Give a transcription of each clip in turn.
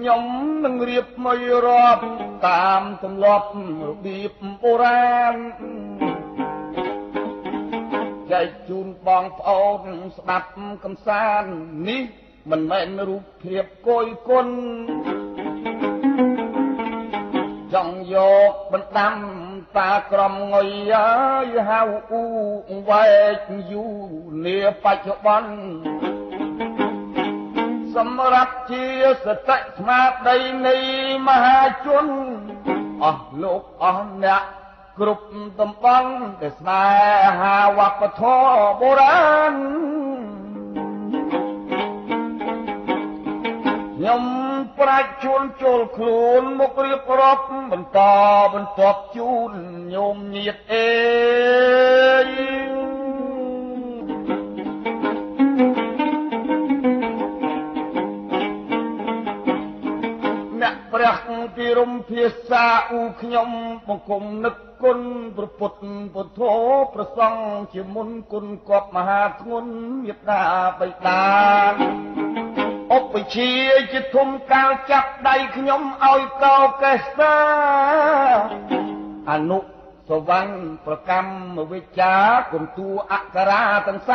ខ្ញុំនឹងរៀបមួយរាប់តាមទម្លាប់របៀបបុរាណចែកជូនបងប្អូនស្ដាប់កំសាន្តនេះមិនមែនរូបភាពគយគុណចង់យកបណ្ដាំតាក្រមងុយហើយហៅអ៊ូវែកយូនាបច្ចុប្បន្នសម្រាប់ជាសតិស្មារតីនៃមហាជនអស់លោកអស់អ្នកគ្រប់តំបន់ដែលស្នេហាវប្បធម៌បុរាណខ្ញុំប្រាជ្ញជួនចូលខ្លួនមករៀបរាប់បន្តបន្ទាប់ជូនញោមញាតិអេអ្នកព្រះពីរំភាសាអ៊ូខ្ញុំបង្គំនឹកគុណព្រះពុទ្ធពុទ្ធោព្រះសង្ឃជាមុនគុណគប់មហាធ្ងន់មេត្តាបិតាឧបជាជាធំកាលចាប់ដៃខ្ញុំឲ្យកោកេសាអនុសវណ្ណប្រកម្មវិជ្ជាគុណតួអក្សរាទាំង33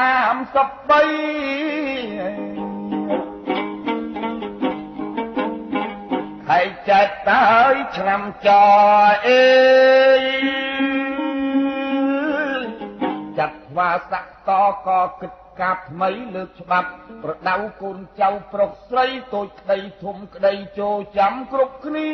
ហើយចែកតើយឆ្នាំចអេចាត់ថ្វាស័កតក៏គិតកាប់ថ្មីលើកច្បាប់ប្រដៅកូនចៅប្រុសស្រីតូចក្តីធំក្តីចូលចាំគ្រប់គ្នា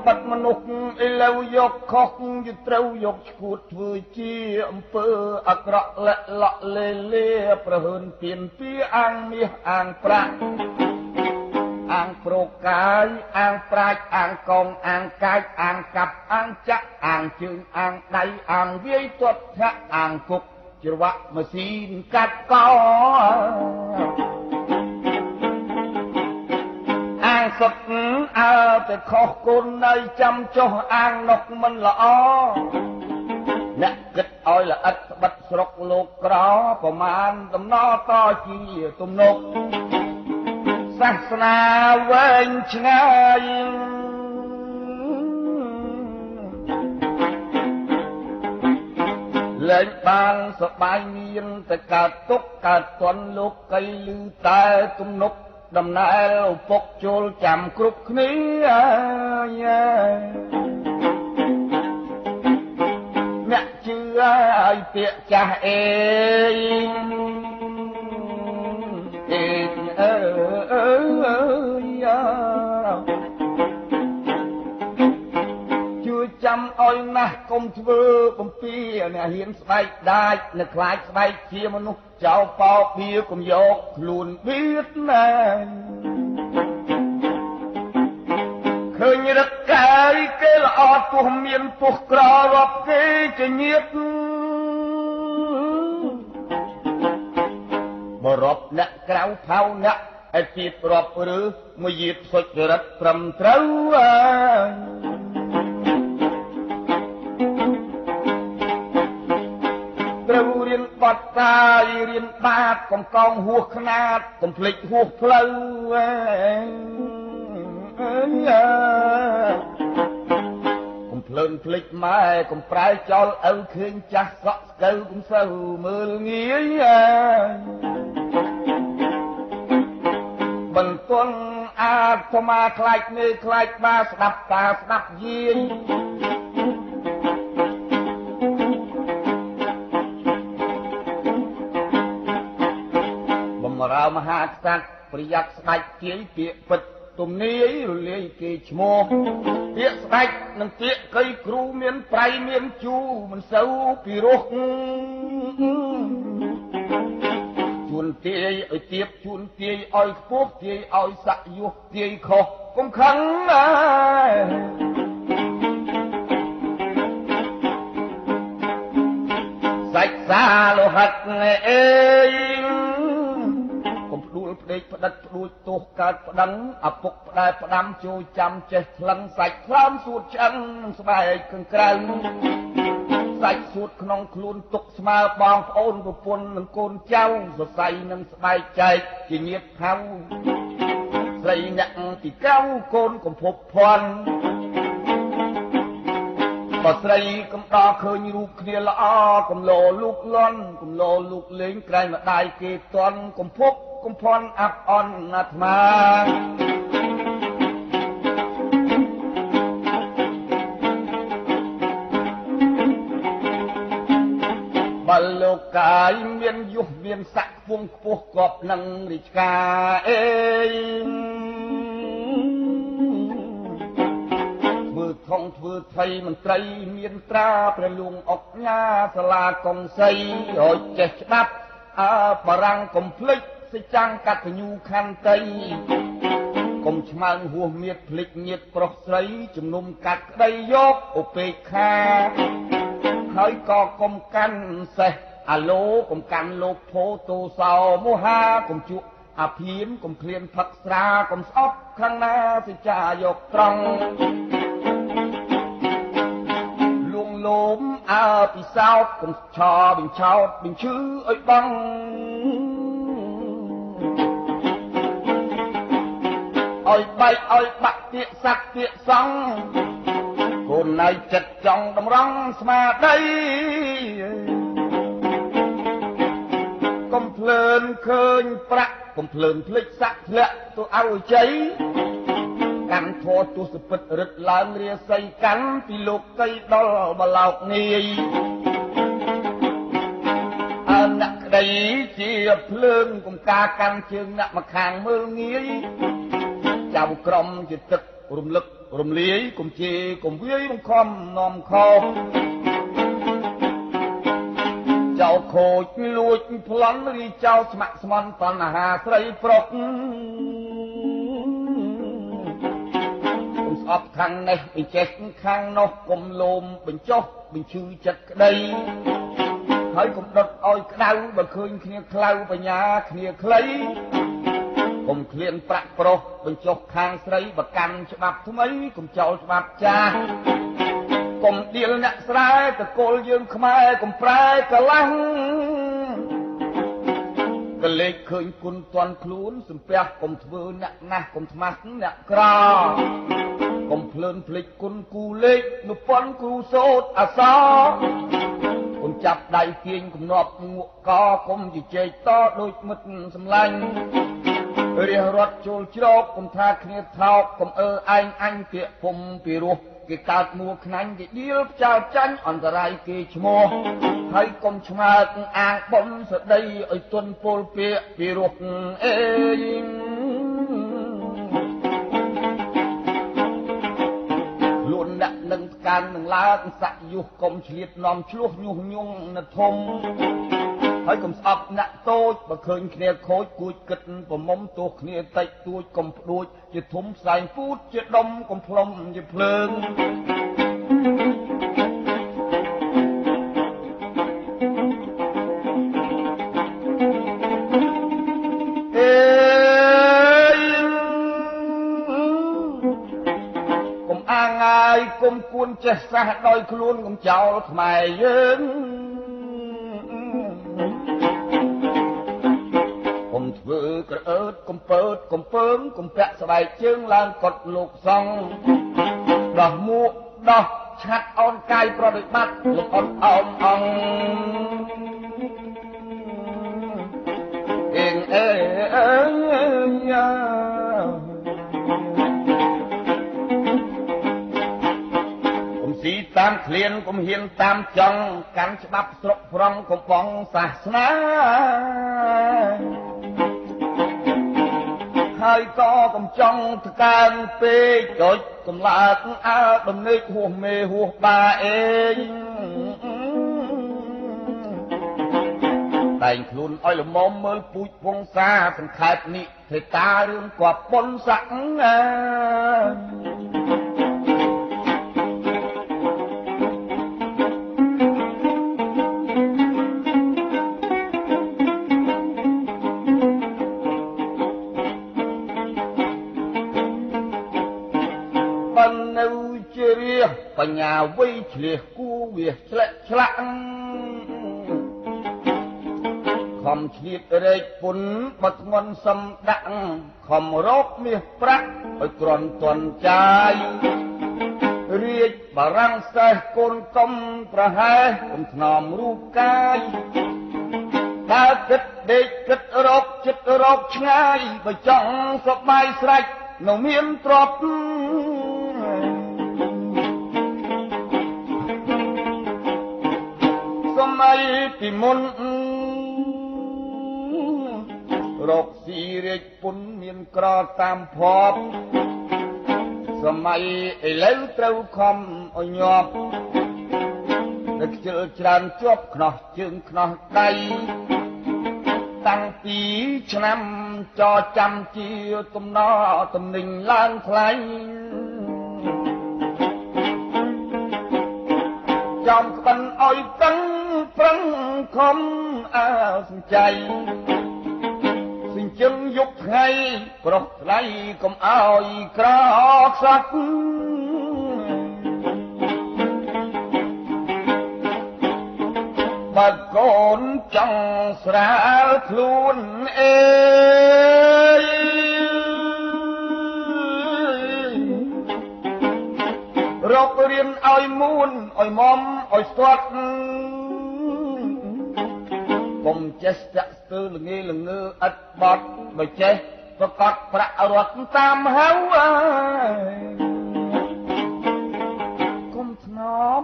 បាត់មនុស្សឥឡូវយកខុសយត្រូវយកឈួតធ្វើជាអំពើអាក្រក់លាក់លក់លេលេប្រហើនពៀនពីអាងមាសអាងប្រាក់អាងប្រកាយអាងប្រាច់អាងកងអាងកាយអាងកាប់អាងចាក់អាងជើងអាងដៃអាងវាយទាត់ធាក់អាងគុកច្រវាក់ម៉ាស៊ីនកាត់កោអាងសុទ្ធអើតែខុសគុណនៅចាំចុះអាងនោះមិនល្អអ្នកគិតឲ្យល្អិតស្បិតស្រុកលោកក្រប្រមាណដំណតជាទំនុកសាសនាវែងឆ្ងាយលែងបានសបាយមានតែកើតទុកកើតទន់លោកកៃលឺតែទំនុកដំណើរឪពុកចូលចាំគ្រប់គ្នាអ្នកជឿឲ្យពាក្យចាស់អេជួយចាំឲ្យណាស់កុំធ្វើបំពីអ្នកហ៊ានស្បែកដាច់នៅខ្លាចស្បែកជាមនុស្សចោលបោកវាកុំយកខ្លួនបៀតណាឃើញរឹកកាយគេល្អទោះមានពោះក្ររាប់គេជាញាតបរាប់អ្នកក្រៅផៅអ្នកឲ្យទៀតរាប់ឬមួយយាតសុចរិតត្រឹមត្រូវត្រូវរៀនបត់កាយរៀនបាតកំកងហួសខ្នាតកុំភ្លេចហួសផ្លូវកុំភ្លើនភ្លេចម៉ែកុំប្រែចោលឪឃើញចាស់សក់ស្កូវកុំសូវមើលងាយបន្ទន់អាត្មាខ្លាចនេះខ្លាចបាស្ដាប់តាស្ដាប់យាយបំរើមហាក្សត្រប្រយ័ត្នស្ដេចទាយពាក្យពិតទំនាយរលាយគេឈ្មោះពាក្យស្ដេចនិងពាក្យកៃគ្រូមានប្រៃមានជូមិនសូវពីរោះជួនទាយឲ្យទៀបជួនទាយឲ្យខ្ពស់ទាយឲ្យសាក់យុះទាយខុសកុំខឹងណាសាច់សាលោហិតអេកុំផ្ដួលផ្ដេកផ្ដិតផ្ដួចទោសកើតប្តឹងឪពុកផ្ដែផ្ដាំចូលចាំចេះថ្លឹងសាច់ថ្លើមសួតឆ្អឹងស្បែកខាងក្រៅស សាច់សួតក្នុងខ្លួនទុកស្មើបងប្អូនប្រពន្ធនិងកូនចៅសរសៃនឹងស្បែកចែកជាញាតិថៅស្រីអ្នកទីកៅកូនកំភពភ័ណ្ឌបើស្រីកំដរឃើញរូបគ្នាល្អកំលោលូកលន់កំលោលូកលេងក្រែងម្ដាយគេតន់កំភពកំភ័ណ្ឌអាប់អន់អាត្មាបើលោកកាយមានយុះមានស័ក្តិខ្ពង់ខ្ពស់កប់នឹងរាជការអេធ្វើថងធ្វើថៃមន្ត្រីមានត្រាព្រះលួងអុកញ៉ាសាលាកុងសីឲ្យចេះច្បាប់បារាំងកុំភ្លេចសេចក្ដីកតញ្ញូខន្តីកុំឆ្មើងហួសមៀតភ្លេចញាតប្រុសស្រីជំនុំកាត់ក្តីយកឧបេក្ខាហើយក៏កុំកាន់សេះអាឡូកុំកាន់លោកភោទោសោមោហាកុំជក់អាភៀនកុំឃ្លានផឹកស្រាកុំស្អប់ខាងណាសិចាយកត្រង់លួងលោមពិសោតកុំឆោបញ្ឆោតបញ្ឈឺឲ្យបងឲ្យបែកឲ្យបាក់ពាកស័ក្តិពាកសង្ឃកូននៅចិត្តចង់តម្រង់ស្មារតីកុំភ្លើនឃើញប្រាក់កុំភ្លើនភ្លេចស័ក្តិធ្លាក់ទៅឲ្យជ័យកាន់ធរទុសពិតរឹតឡើងរាសីកាន់ពីលោកកៃដល់បឡោកនាយអនក្តីជាភ្លើងកុំការកាន់ជើងអ្នកមកខាងមើលងាយចាំក្រុមជាទឹករំលឹករំលាយកុំជេរកុំវាយបង្ខំនាំខោចៅខូចលួចប្លន់រីចៅស្ម័គ្រស្មន់តណ្ហាស្រីប្រុសកុំស្អប់ខាងនេះបញ្ចេះខាងនោះកុំលោមបញ្ចុះបញ្ឈឺចិត្តក្តីហើយកុំដុតឲ្យក្តៅបើឃើញគ្នាខ្លៅបញ្ញាគ្នាខ្លីកុំឃ្លានប្រាក់ប្រុសបញ្ចុះខាងស្រីបកាន់ច្បាប់ថ្មីកុំចោលច្បាប់ចាស់កុំដៀលអ្នកស្រែតកូលយើងខ្មែរកុំប្រែកលាស់កលេចឃើញគុណតន់ខ្លួនសំពះកុំធ្វើអ្នកណាស់កុំថ្មាស់អ្នកក្រកុំភ្លើនភ្លេចគុណគូលេខនុប៉ុនគ្រូសូត្រអសរកុំចាប់ដៃទាញគំនាប់ងក់កកុំជជែកតដូចមិត្តសម្លាញ់រះរត់ចូលជ្រោកកុំថាគ្នាថោកកុំឯងអញពាកពុំពីរោះគេកើតមួខ្នាញ់គេដៀលផ្ចាលចាញ់អន្តរាយគេឈ្មោះហើយកុំឆ្មើកអាងបំសដីឲ្យទន់ពលពាកពីរោះអេខ្លួនដាក់នឹងកាន់នឹងឡើងស័កយុះកុំឆ្លៀតនាំឆ្លោះញុះញង់នៅធំហើយកុំស្អប់អ្នកតូចបើឃើញគ្នាខូចគួចគិតប្រមុំទោះគ្នាតិចតួចកុំផ្ដួចជាធំផ្សែងពូតជាដុំកុំផ្លុំជាភ្លើងកុំអាងងាយកុំគួនចេះសះដោយខ្លួនកុំចោលខ្មែរយើងធ្វើក្រអើតកំពើតកំពើងកំពាក់ស្បែកជើងឡើងកត់លោកសង្ឃដោះមួកដោះឆាត់អនកាយប្រតិបត្តិលោកអត់អោនអង្គអេងអេយ៉ាកុំស៊ីតាមឃ្លានកុំហ៊ានតាមចង់កាន់ច្បាប់ស្រុកប្រងកំបងសាសនាហើយក៏កំចង់តកើនពេកដូចកំឡាកអើដំណេកហួសមេហួសបាអេងតែងខ្លួនឲ្យល្មមមើលពូជវង្សាសង្ខេបនិធិតារឿងគប់ប៉ុនស័កប បាននៅជារាបញ្ញាវ័យឆ្លៀសគួវាឆ្លាក់ឆ្លាក់ខំឆ្លៀតរែកពុនបត់ងន់សំដាក់ខំរកមាសប្រាក់ឲ្យក្រន់ទន់ចាយរាជបារាំងសេះកូនកំប្រហែសគំថ្នមរូបកាយដើរគិតដេកគិតរកចិត្តរកឆ្ងាយបើចង់សប្បាយស្រេចនៅមានទ្រព្យសម័យពីមុនរកស៊ីរាជពុនមានក្រតាមភពសម័យឥឡូវត្រូវខំឲ្យញាប់ដឹកខ្ជិលច្រើនជាប់ខ្នោះជើងខ្នោះដៃតាំងពីឆ្នាំចចាំជាទំនើតំណែងឡើងថ្លៃចំក្បិនឲ្យតឹងប្រឹងខំអើសំចៃសិញ្ជឹងយប់ថ្ងៃប្រុសថ្លៃកុំឲ្យក្រខ្សាត់បើកូនចង់ស្រាលខ្លួនអេរករៀនឲ្យមួនឲ្យមុំឲ្យស្ទាត់កុំចេះចាក់ស្ទើល្ងេល្ងើឥតបត់បើចេះប្រកាសប្រាក់រត់តាមហៅកុំថ្នម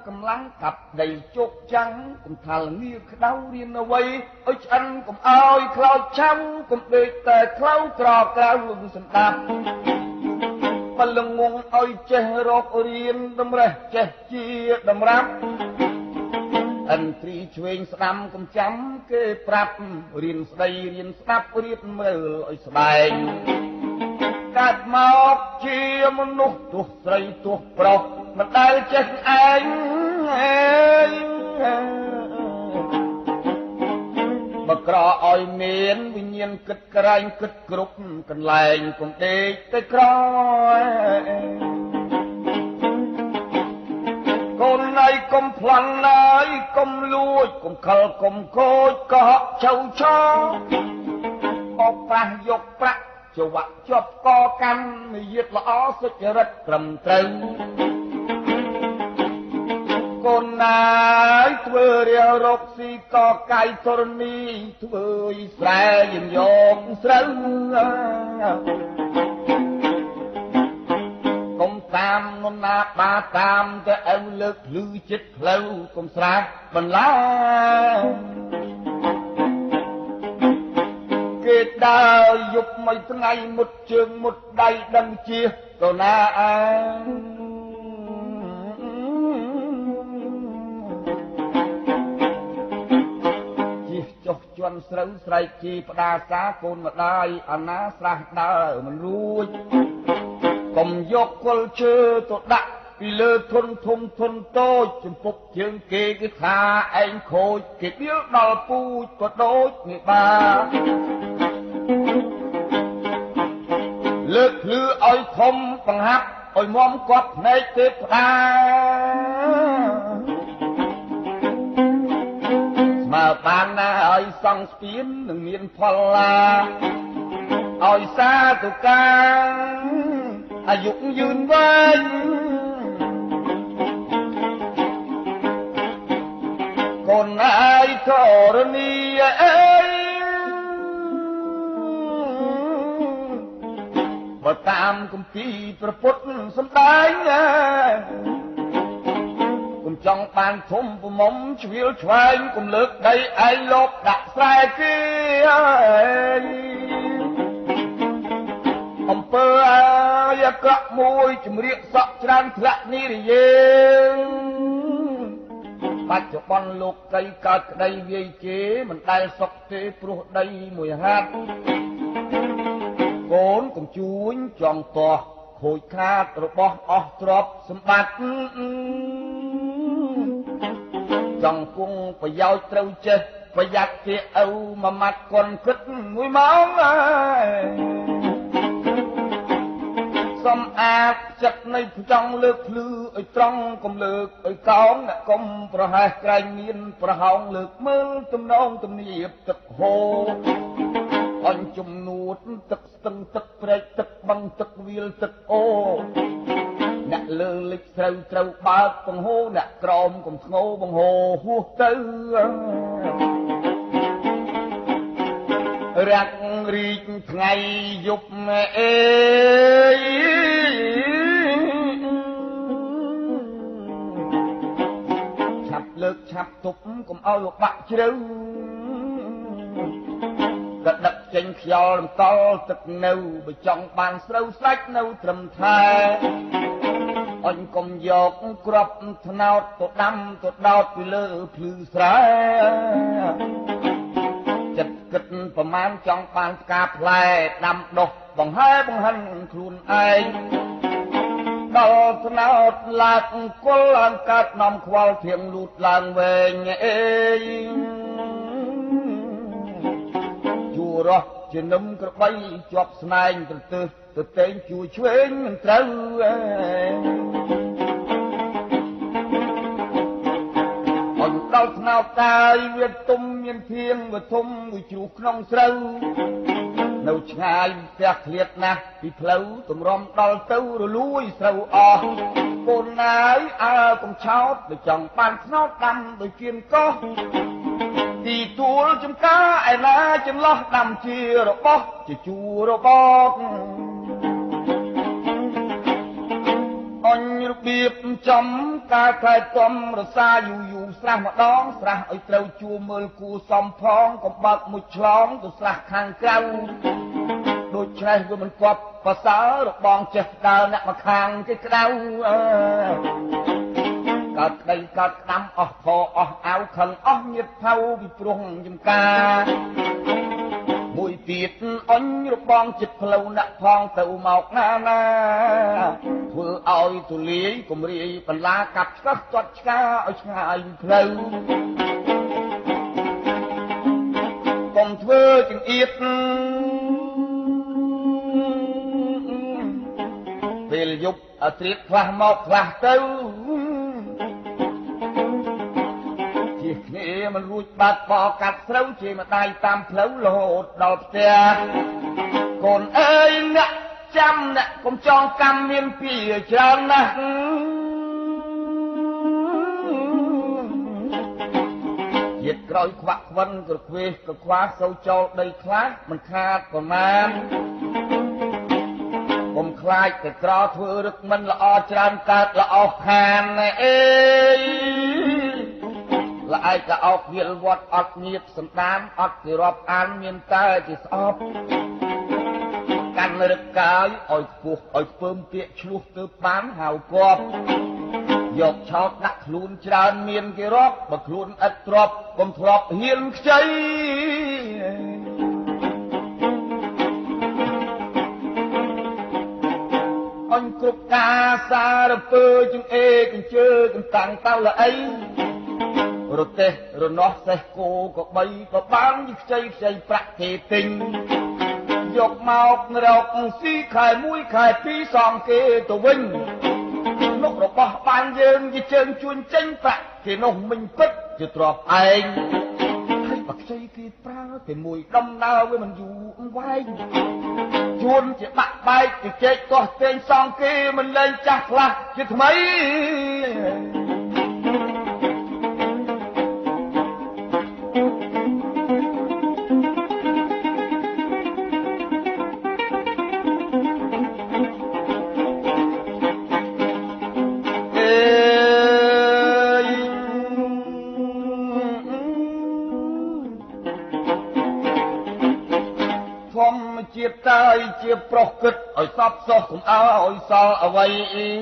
កម្លាំងកាប់ដីជោគចាំងកុំថាល្ងាក្តៅរៀនអ្វីឲ្យឆ្អិនកុំឲ្យខ្លោចឆាំកុំដេកតែខ្លៅក្រក្រៅសន្តាប់បលងងឲ្យចេះរករៀនតម្រេះចេះជាតម្រាប់អន្ត្រីឆ្វេងស្ដាំកំចាំគេប្រាប់រៀនស្ដីរៀនស្ដាប់រៀបមើលឲ្យស្បែកកើតមកជាមនុស្សទោះស្រីទោះប្រុសមិនដែលចេះឯងបើក្រឲ្យមានវិញ្ញាណគិតក្រែងគិតគ្រប់កន្លែងកុំដេកទៅក្រកូនណៃកុំប្លន់ណាយកុំលួចកុំខលកុំខូចកុហកចៅឆោបោកប្រាស់យកប្រាក់ចវាក់ជាប់កកម្មនិយាយល្អសុចរិតត្រឹមត្រូវកូនណាយធ្វើរារកស៊ីកកាយធរណីធ្វើឲ្យស្រែយើងយកស្រូវកុំតាមនំណាបាតាមតែអើលើកលឺចិត្តផ្លូវកុំស្រែបន្លាគេដើរយប់មួយថ្ងៃមុតជើងមុតដៃដឹងជាកូនណាចុះជន់ស្រូវស្រែកជីផ្ដាសាកូនម្ដាយអាណាស្រះដើរមិនរួចកុំយកគល់ឈើទៅដាក់ពីលើធុនធំធុនតូចចំពុកជើងគេគឺថាឯងខូចគេដៀលដល់ពូជក៏ដូចនេះបាទលើកភ្លឺឲ្យធំបង្ហាប់ឲ្យមុំគាត់ភ្នែកទេផ្ដាមកបានណាឲ្យសង់ស្ពាននឹងមានផលឡាឲ្យសាទុកាអាយុយឺនវែងកូនឯងធរណីអើយបើតាមគម្ពីរព្រះពុទ្ធសម្ដែងកុំចង់បានធំប្រមុំជ្រៀលឆ្វែងកុំលើកដីឯងលបដាក់ស្រែគេអំពើអាយក្រក់មួយជំរាកសក់ច្រើនធ្លាក់និរយេបច្ចុប្បន្នលោកកៃកើតក្តីវាយជេរមិនដែលសុខទេព្រោះដីមួយហាត់កូនកុំជួញចង់តោះខូចខាតរបស់អស់ទ្រព្យសម្បត្តិចង់គង់ប្រយោជន៍ត្រូវចេះប្រយ័ត្នជាឪមួយម៉ាត់គន់គិតមួយម៉ោង សំអាតចិត្តនៃចង់លើកភ្លឺឲ្យត្រង់កុំលើកឲ្យកោងអ្នកកុំប្រហែសក្រែងមានប្រហោងលើកមើលទំនងទំនៀបទឹកហូរអញជំនួតទឹកស្ទឹងទឹកព្រែកទឹកបឹងទឹកវាលទឹកអូអ្នកលើលិចស្រូវត្រូវបើកបង្ហូរអ្នកក្រោមកុំធ្ងោបង្ហូរហួសទៅរាក់រីកថ្ងៃយប់អេឆាប់លើកឆាប់ទប់កុំឲ្យបាក់ជ្រៅក៏ដឹកចេញខ្យល់រំកល់ទឹកនៅបើចង់បានស្រូវស្លាច់នៅត្រឹមថែអញកុំយកក្របថ្នោតទៅដាំទៅដោតពីលើភ្លឺស្រែចិត្តគិតប្រមាណចង់បានផ្កាផ្លែដាំដុះបង្ហែបង្ហិនខ្លួនឯងដល់ថ្នោតឡើងគល់ឡើងកើតនាំខ្វល់ធៀងលូតឡើងវែងអេជួររស់ជានឹមក្របីជាប់ស្នែងទៅទៅតែងជួយឆ្វេងមិនត្រូវអញដល់ថ្នោតតាយវាទុំមានធៀងវាធំមួយជ្រុះក្នុងស្រូវនៅឆ្ងាយផ្ទះឃ្លាតណាស់ពីផ្លូវទម្រាំដល់ទៅរលួយស្រូវអស់កូនណាយអើកុំឆោតបើចង់បានថ្នោតដាំដូចគៀនកោះទីទួលចំការឯណាចន្លោះដាំជារបស់ជាជួររបស់អញរបៀបចំការខែតំរសាយូយូស្រះម្ដងស្រះឲ្យត្រូវជួមើលគូសំផងកុំបើកមួយឆ្លងទៅស្រះខាងក្រៅដូចឆ្លេះវាមិនគប់ប្រសើររបងចេះដើរអ្នកមកខាងគេក្តៅកើតក្តីកើតក្តាំអស់ផអស់អាវខឹងអស់ញៀតផៅពីព្រោះចំការមួយទៀតអញរបងចិត្តផ្លូវអ្នកផងទៅមកណាធ្វើឲ្យទូលាយគំរាយបន្លាកាប់ឆ្កឹះទាត់ឆ្កាឲ្យឆ្ងាយផ្លូវកុំធ្វើចង្អៀតពេលយប់អត្រៀតខ្លះមកខ្លះទៅជាគ្នាមិនរួចបាត់បកាត់ស្រូវជាម្ដាយតាមផ្លូវរហូតដល់ផ្ទះកូនអើយអ្នកចាំអ្នកកុំចងកម្មមានពីច្រើនណាស់ជាតិក្រោយខ្វាក់ខ្វិនក្រខ្វេសក្រខ្វាសូវចូលដីខ្លះមិនខាតប្រមាណកុំខ្លាចតែក្រធ្វើរឹកមិនល្អច្រើនកើតល្អខានអេละไอ้ก็เอาเวียนวัดอดเงียบสันดานอดที่รอบอันเมียนตาที่สอบกันรึกกายอ้อยปุกอ้อยเพิ่มเปียชลุกตืบานหาวกอบยกชอบนักลุนจานเมียนกี่รอบบักลุนอัดรอบกลมทรอบเฮียนใจอันกรุบกาซาระเปอจึงเอจึงเจอจึงต่างเต้าละไอรถเตะรถนอสเซโกก็ใบก็บางยิ่งใจประเทศติงยกมาออกเราสีขายมุ้ยขายปีสองเกตัววิ่งนกระบะบานเยินยิ่งเชิงชวนเจงประเทศนกมิงปิดจะตรอบเองให้ปักใจกีปลาแต่มุ้ยดำนาไว้มันอยู่ไว้ชวนจะบักใบจะเจ๊ก็เต็งสองเกมันเล่นจักละจะทำไมเจียบตายเจียบปลอกกึดอ้อยซับซอกของอ้อยซาเอาไว้เอง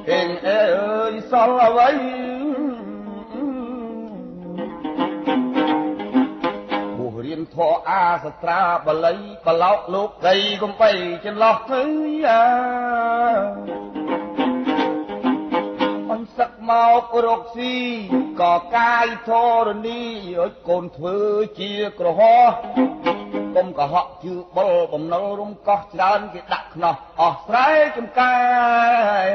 เอ้ยซาเอาไว้ผู้เรียนทออาสตราบลัยบลอกลูกไก่กุมไปจนหลอกเฮ้ยอันสัก មករកស៊ីក៏កាយធរណីឲ្យកូនធ្វើជាក្រហោះកុំកុហកជឿបុលបំណុលរំកោះច្រើនគេដាក់ខ្នោះអស់ស្រែចំការ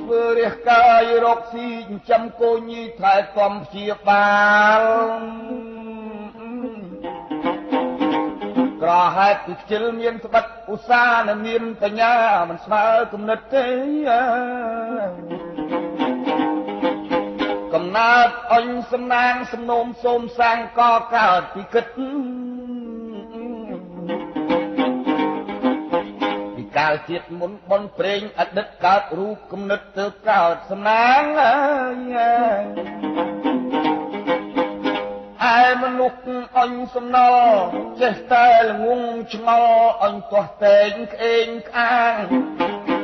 ធ្វើរះកាយរកស៊ីចិញ្ចឹមកូនញីថែទាំព្យាបាលក្រហេតុពីខ្ជិលមានស្បិតឧស្សាហ៍និងមានបញ្ញាមិនស្មើគំនិតទេកំណើតអញសំណាងសំណូមសូមសាងកកើតពីគិតពីកាលជាតិមុនបនព្រេងអតីតកើតរូបគំនិតទៅកើតសំណាងឯមនុស្សអញសំណល់ចេះតែល្ងងឆ្ងល់អញទាស់តែងក្អេងក្អាង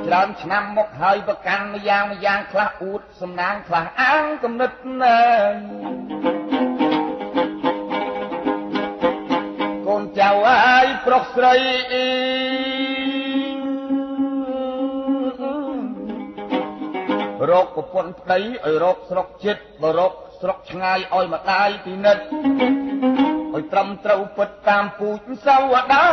ច្រើនឆ្នាំមកហើយប្រកាន់ម្យ៉ាងខ្លះអួតសំណាងខ្លះអាងគំនិតណាកូនចៅអាយប្រុសស្រីរកប្រពន្ធប្តីឲ្យរកស្រុកចិត្តបរកស្រុកឆ្ងាយឲ្យម្ដាយពិនិត្យឲ្យត្រឹមត្រូវពិតតាមពូជសាវតា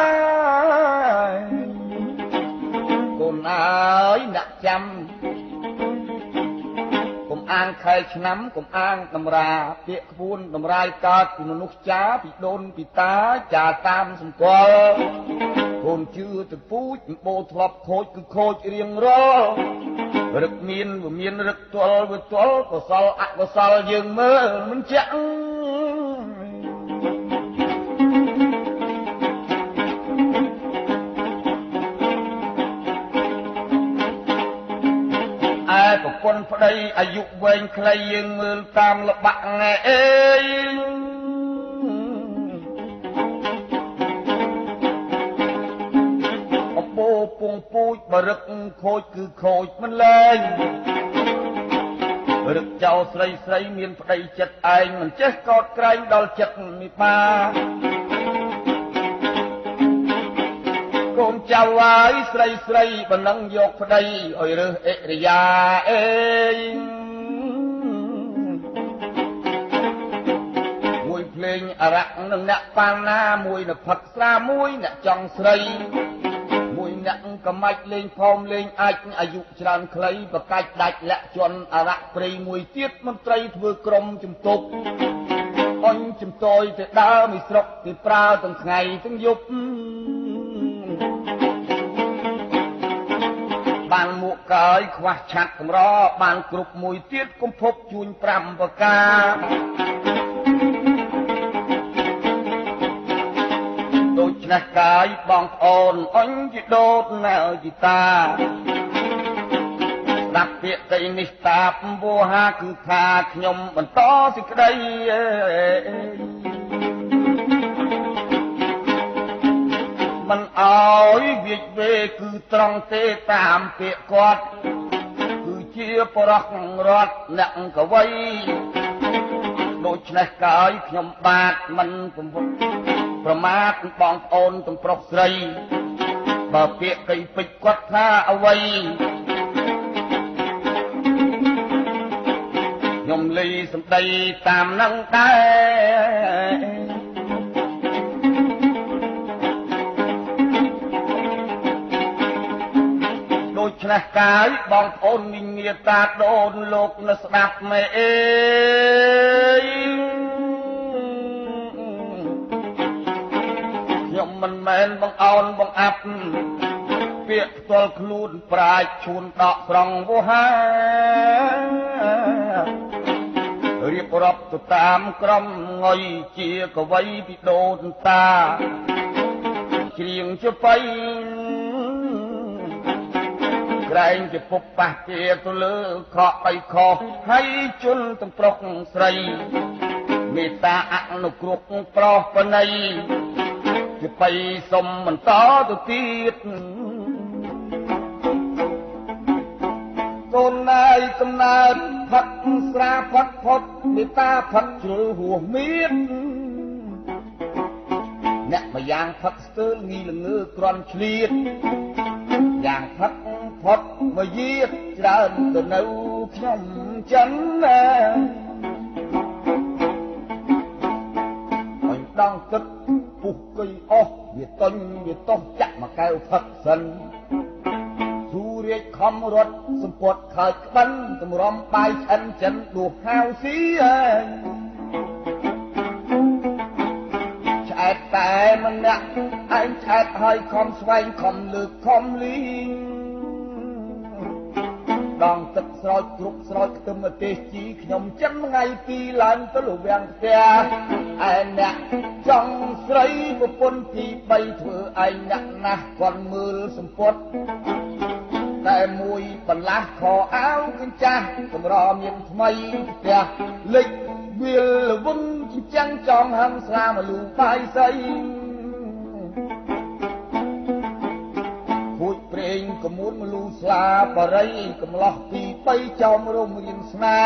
កូនអើយអ្នកចាំកុំអាងខែឆ្នាំកុំអាងតម្រាពាក្យក្បួនតម្រាយកើតពីមនុស្សចាពីដូនពីតាចាតាមសម្គាល់កូនជឿទៅពូជបោធ្លាប់ខូចគឺខូចរៀងរាល់រឹកមានវាមានរឹកទាល់វាទាល់កុសលអកុសលយើងមើលមិនចាក់ប្រពន្ធប្តីអាយុវែងខ្លីយើងមើលតាមលបាក់ណែអេយអបោពងពូជបរឹកខូចគឺខូចមិនលែងរឹកចោលស្រីមានប្តីចិត្តឯងមិនចេះកោតក្រែងដល់ចិត្តនេះបាទកូនចៅហើយស្រីបណ្ដឹងយកប្តីឲ្យរើសអិរិយាអេមួយភ្លេងអរៈនឹងអ្នកប៉ាណាមួយនៅផឹកស្រាមួយអ្នកចង់ស្រីមួយអ្នកកមាច់លេងផោមលេងអាចអាយុច្រើនខ្លីប្រកាច់ដាច់លាក់ជន់អរៈព្រៃមួយទៀតមន្ត្រីធ្វើក្រុមជំទប់អញជំតយទៅដើរមីស្រុកទីប្រើទាំងថ្ងៃទាំងយប់បានមួកកើយខ្វះឆាត់កម្របានគ្រប់មួយទៀតគំភពជួញ5ប្រការដូច្នេះកាយបងប្អូនអញជាដូតណែជីតាស្ដាប់ពាក្យទីនេះតាបវោហាគឺថាខ្ញុំបន្តសេចក្តីមិនអោយវាចវេគឺត្រង់ទេតាមពាក្យគាត់គឺជាបរោះរត់អ្នកកវីដូច្នេះកាយខ្ញុំបាទមិនប្រមាថបងប្អូនទាំងប្រុសស្រីបើពាក្យកៃពេជ្រគាត់ថាអ្វីខ្ញុំលីសម្ដីតាមនឹងដែរដូច្នេះកាយបងប្អូនមីងាតាដូនលោកនៅស្ដាប់មេអេខ្ញុំមិនមែនបងអោនបងអាប់ពាក្យផ្ទាល់ខ្លួនប្រាជ្ញឈួនដកស្រង់វោហារៀបរាប់ទៅតាមក្រមងុយជាកវីពីដូនតាច្រៀងជាបៃក្រែងជាពុបប៉ះជាទៅលើខកបៃខោហើយជន់ទាំងប្រុសស្រីមេត្តាអនុគ្រោះប្រោសបណៃជាបៃសុំបន្តទៅទៀតកូនណាយកំណើតផឹកស្រាផឹកផុតមេត្តាផឹកជ្រុលហួសមានអ្នកម្យ៉ាងផឹកស្ទើរងីល្ងើក្រន់ឆ្លៀតយ៉ាងផឹក ផុតមកយាច្រើនទៅនៅខ្ញុំចិនណាអញដងទឹកពុះគីអស់វាតុញវាតោះចាក់មកកែវផឹកសិនស៊ូរាជខំរត់សម្ពត់ខើចក្បិនតម្រាំបាយឆិនចិនដួសហាវស៊ីឆ្អែតតែម្នាក់ឯងឆ្អែតហើយខំស្វែងខំលើកខំលីងដងទឹកស្រោចគ្រប់ស្រោចខ្ទឹមទេសជីខ្ញុំចិនថ្ងៃទីឡើងទៅលវាំងផ្ទះឯអ្នកចង់ស្រីប្រពន្ធទី3ធ្វើឯងអ្នកណាស់គាត់មើលសម្ពត់តែមួយបន្លាស់ខោអាវកញ្ចាស់កម្រមានថ្មីផ្ទះលិចវាលលវឹងចិញ្ចាំងចងហឹងស្លាមលូបាយសៃួចព្រេងកមួនមលូស្លាបរិយកំឡោះពី3ចោមរំរៀនស្នេ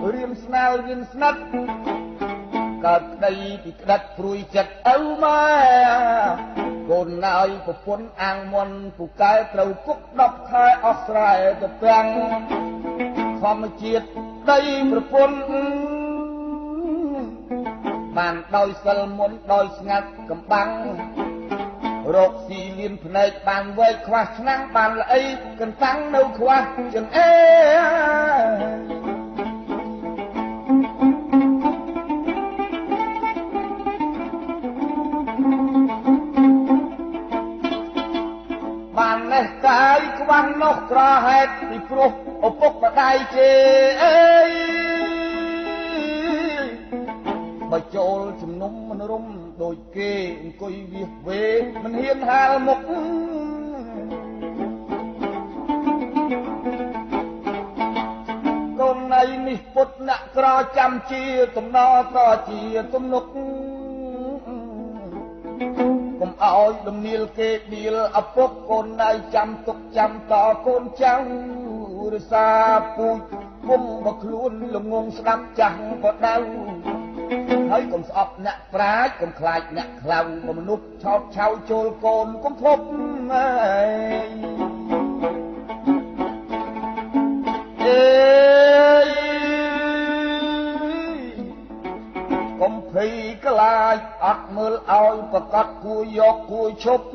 ហ៍រៀនស្នេហ៍រៀនស្និទ្ធកើតក្តីពីក្តាច់ព្រួយចិត្តឪម៉ែកូនណើយប្រពន្ធអាងមន់ពូកែត្រូវគុក10ខែអស់ស្រែទៅពាំងធម្មជាតិដីប្រពន្ធបានដោយសិលមុនដោយស្ងាត់កំបាំងរកស៊ីលៀនភ្នែកបានវែកខ្វះឆ្នាំងបានល្អីកន្តាំងនៅខ្វះចង្អេបាននេះកាយខ្វះនោះក្រហេតុពីព្រោះឪពុកម្ដាយជេអេបើចូលជំនុំមិនរុំដូចគេអង្គុយវាវេមិនហ៊ានហាលមុខកូនណៃនេះពុតអ្នកក្រចាំជាតំណតជាទំនុកកុំឲ្យដំនាលគេដៀលឪពុកកូនណៃចាំទុកចាំតកូនចៅរសាពូជគុំបើខ្លួនល្ងងស្ដាប់ចាស់បដៅហើយកុំស្អប់អ្នកប្រាជ្ញកុំខ្លាចអ្នកខ្លៅមនុស្សឆោតឆៅចូលកូនកុំភពកុំភ័យខ្លាចអត់មើលឲ្យប្រកាសគួរយកគួរឈប់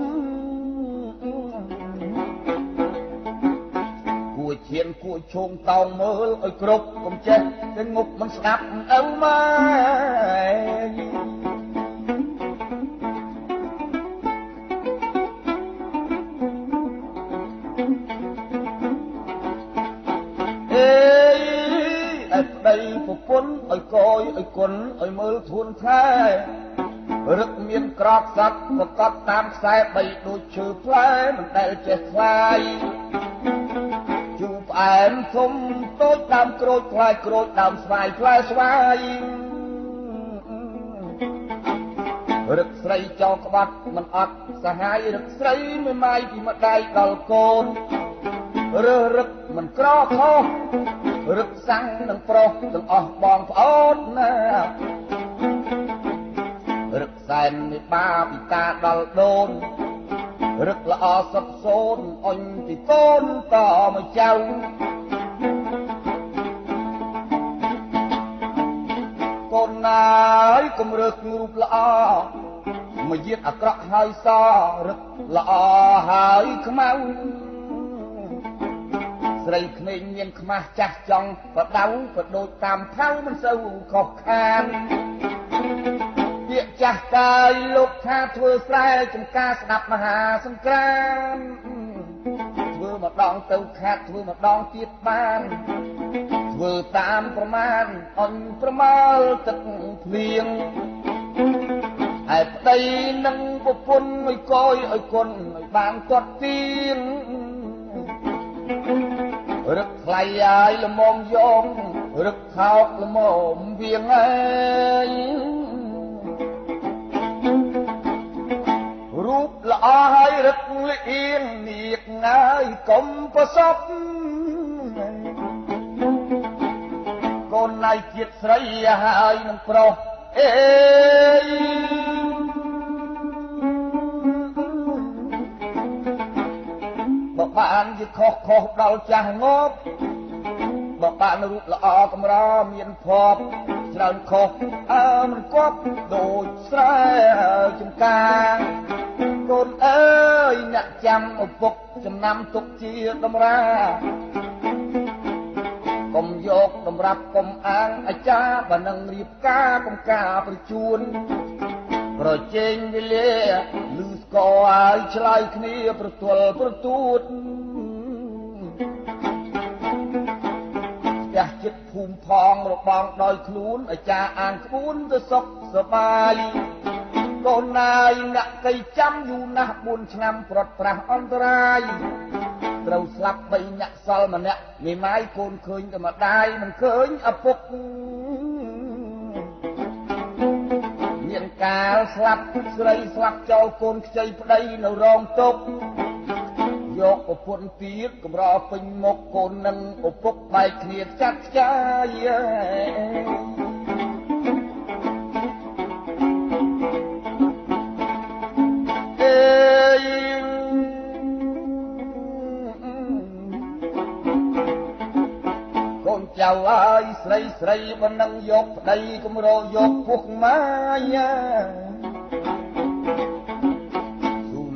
គួរឈានគួរឈោងតោងមើលឲ្យគ្រប់កុំចេះតែងប់មិនស្ដាប់ឪម៉ែប្តីប្រពន្ធឲ្យកយឲ្យគុណឲ្យមើលធួនថែរឹកមានក្រកសត្វប្រកបតាមខ្សែ3ដូចឈើផ្លែមិនដែលចេះខ្លាយជូផ្អែមធំតូចដើមក្រូចផ្លែក្រូចដើមស្វាយផ្លែស្វាយរឹកស្រីចោលក្បាត់មិនអត់សហាយរឹកស្រីមិនម៉ាយពីម្ដាយដល់កូនរើសរឹកមិនក្រខុសរឹកសាំងនឹងប្រុសទាំងអស់បងប្អូនណារឹកសែនមេបាពីតាដល់ដូនរឹកល្អសុខសូនអញពីកូនតមកចៅកូនណាយកុំរើសរូបល្អមកយាតអាក្រក់ហើយសរឹកល្អហើយខ្មៅស្រីក្មេងមានខ្មាស់ចាស់ចង់បដៅបដូចតាមផៅមិនសូវខុសខានពាក្យចាស់កាយលោកថាធ្វើស្រែចំការស្ដាប់មហាសង្គ្រាមធ្វើម្ដងទៅខាត់ធ្វើម្ដងទៀតបានធ្វើតាមប្រមាណអញប្រមាលទឹកភ្លៀងហើយប្តីនឹងប្រពន្ធឲ្យកយឲ្យគុណឲ្យបានទាត់ទៀងរឹកថ្លៃហើយល្មមយងរឹកថោកល្មមវៀងហើយរូបល្អហើយរឹកលៀងនៀកងាយកុំប្រសពកូនណៃជាតិស្រីហើយនឹងប្រុសអេបើបា បានជាខុសដល់ចាស់ងប់បើបានរូបល្អកម្រមានភ័ព្វច្រើនខុសមិនគប់ដូចស្រែចំការកូនអើយអ្នកចាំឪពុកចំណាំទុកជាតម្រាកុំយកតម្រាប់កុំអាងអាចារ្យបើនឹងរៀបការកំការប្រជូនប្រជែងវេលាលឺស្គរឲ្យឆ្លើយគ្នាប្រទល់ប្រទូតផ្ទះចិត្តភូមិផងរបងដោយខ្លួនអាចារ្យអានក្បួនទៅសុខសប្បាយកូនណាយអ្នកកៃចាំយូរណាស់4ឆ្នាំប្រត់ប្រាស់អន្តរាយត្រូវស្លាប់3អ្នកសល់ម្នាក់មេម៉ាយកូនឃើញតែម្ដាយមិនឃើញឪពុកមានកាលស្លាប់ស្រីស្លាប់ចោលកូនខ្ចីប្តីនៅរងទុកយកប្រពន្ធទៀតកម្រពេញមុខកូននឹងឪពុកបែកគ្នាចាត់ចាយកូនចៅអើយស្រីបើនឹងយកប្តីកម្រយកពុកម៉ាយា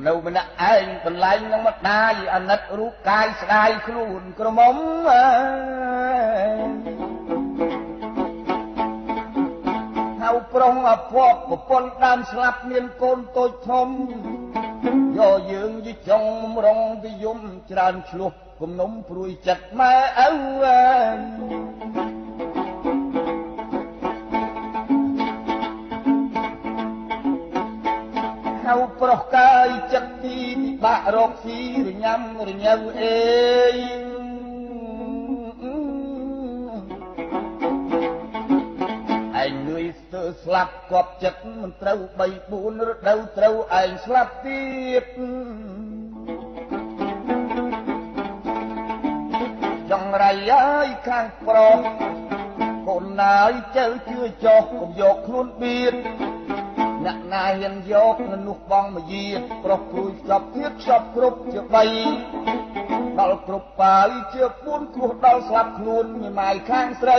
នៅម្នាក់ឯងបន្លែងនឹងម្ដាយអាណិតរូបកាយស្ដាយខ្លួនក្រមុំហៅប្រុងអភ័ព្វប្រពន្ធដើមស្លាប់មានកូនតូចធំយកយើងយីចុងរងវិយមច្រើនឆ្លោះគំនុំព្រួយចិត្តម៉ែឪហៅប្រុសកាយចិត្តទីពិបាករកស៊ីរញ៉ាំរញ៉ៅអេឯងលួយស្ទើស្លាប់គប់ចិត្តមិនត្រូវ3 4រដូវត្រូវឯងស្លាប់ទៀតចង្រៃអើយខាងប្រុសកូនណាយចៅជឿចោះកុំយកខ្លួនបៀតអ្នកណាហ៊ានយកនោះបងមកយាប្រុសព្រួយខ្ចប់ទៀតខ្ចប់គ្រប់ជា3ដល់គ្រប់បាយជា4គ្រោះដល់ស្លាប់ខ្លួនញ៉ាយខាងស្រី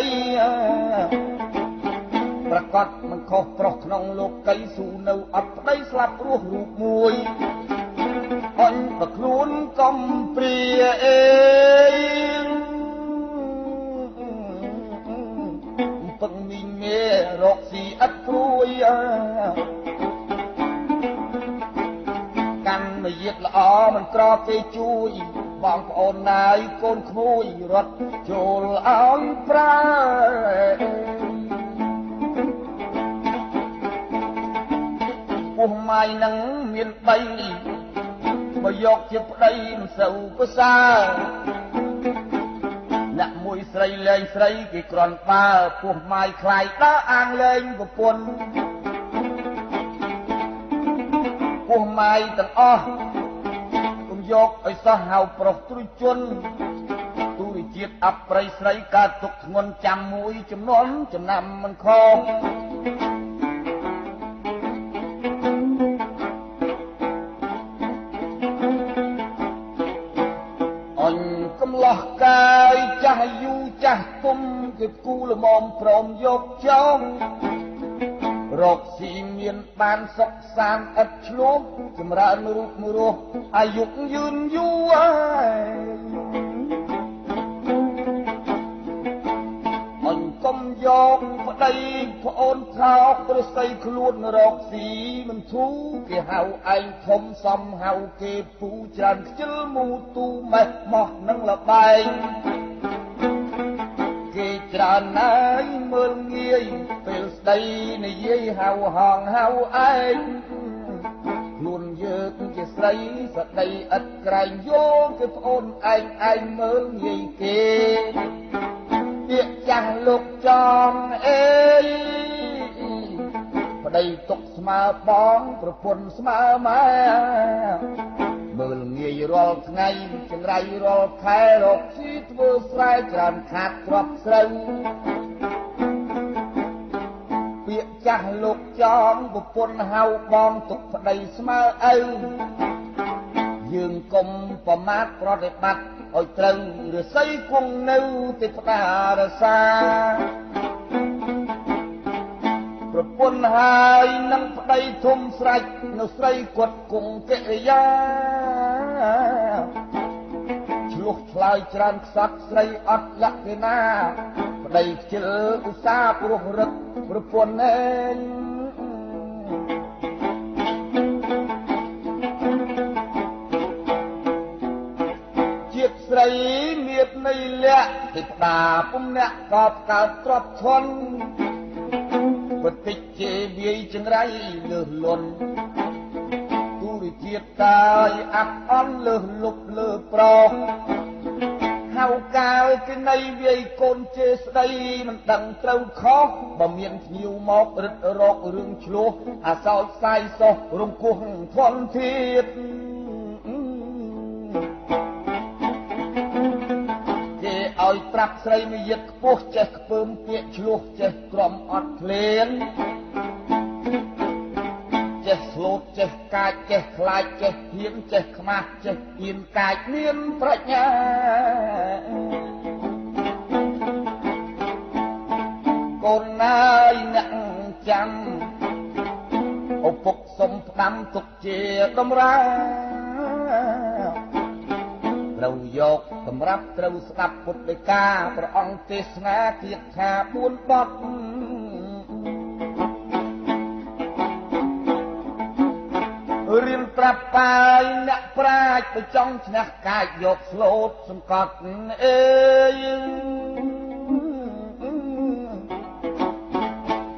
ប្រកាសមិនខុសប្រុសក្នុងលោកកៃស៊ូនៅអត់ប្តីស្លាប់រស់រូបមួយអញប្រខ្លួនកំព្រាអេពឹងមីងមេរកស៊ីអត់ព្រួយកាន់មកយាតល្អមិនក្រគេជួយបងប្អូនណាយកូនក្មួយរត់ចូលឲ្យប្រើពុះម៉ាយនឹងមាន3បើយកជាប្តីមិនសូវប្រសើរអ្នកមួយស្រីលែងស្រីគេក្រន់បើពោះម៉ាយខ្លាយដើរអាងលែងប្រពន្ធពោះម៉ាយទាំងអស់គុំយកឲ្យសោះហៅប្រុសទ្រុជន ទូរជាតិអប្រិយស្រីកើតទុកធ្ងន់ចាំមួយចំនួនចំណាំមិនខំអញកំឡោះកាយចាស់យូចាស់ទុំគឺគូលមមព្រមយកចោលរកស៊ីមានបានសុខសាន្តឥតឆ្លោះចម្រើនរូបរស់អាយុយឺនយូរអញកុំយកប្តីប្អូនថោកប្រស័យខ្លួនរកស៊ីមិនធូរគេហៅឯងធំសំហៅគេពូច្រើនខ្ជិលមូទូម៉េះម៉ោះនឹងលបែងគេច្រើនណាយមើលងាយពេលស្ដីនិយាយហៅហងហៅឯងខ្លួនយើងជាស្រីស្ដីឥតក្រែងយល់គឺប្អូនឯងមើលងាយគេពាក្យចាស់លោកចំអេប្តីទុកស្មើបងប្រពន្ធស្មើម៉ែមើលងាយរាល់ថ្ងៃចង្រៃរាល់ខែរកស៊ីធ្វើស្រែច្រើនខាតគ្រាប់ស្រូវពាក្យចាស់លោកចំប្រពន្ធហៅបងទុកប្តីស្មើឪយ យើងកុំប្រមាថប្រតិបត្តិឲ្យត្រូវឫស្សីគង់នៅទេវតារសាប្រពន្ធហើយនឹងប្តីធំស្រេចនៅស្រីគាត់គង់កិរិយាឆ្លោះឆ្លើយច្រើនខ្សត់ស្រីអត់លក្ខណាប្តីខ្ជិលឧស្សាហ៍ព្រោះរឹកប្រពន្ធឯងជាតិស្រីមានន័យលក្ខទេវតាពុំអ្នកកបកើតទ្របឈន់បតិជេវាយចង្រៃលើសលន់ទូរិជាតិតាយអាប់អន់លើសលុបលើប្រងហៅកាលគេនៃវាយកូនជេស្ដីមិនដឹងត្រូវខុសបើមានភ្ញៀវមករឹតរករឿងឆ្លោះអាសោចសាយសោះរំគោះធនធាតគេឲ្យប្រាប់ស្រីមួយយឹកខ្ពស់ចេះខ្ពើមពាកឆ្លោះចេះក្រំអត់ឃ្លានចេះស្លូតចេះកាចចេះខ្លាចចេះហ៊ានចេះខ្មាស់ចេះហ៊ានកាចមានប្រាជ្ញាកូនណាយអ្នកចាំឪពុកសុំផ្ដាំទុកជាតម្រាត្រូវយកសម្រាប់ត្រូវស្ដាប់ពុទ្ធដីកាព្រះអង្គទេសនាគៀតថា4បទរៀនប្រាប់បាយអ្នកប្រាជ្ញទៅចង់ឈ្នះកាយយកស្លូតសង្កត់អេ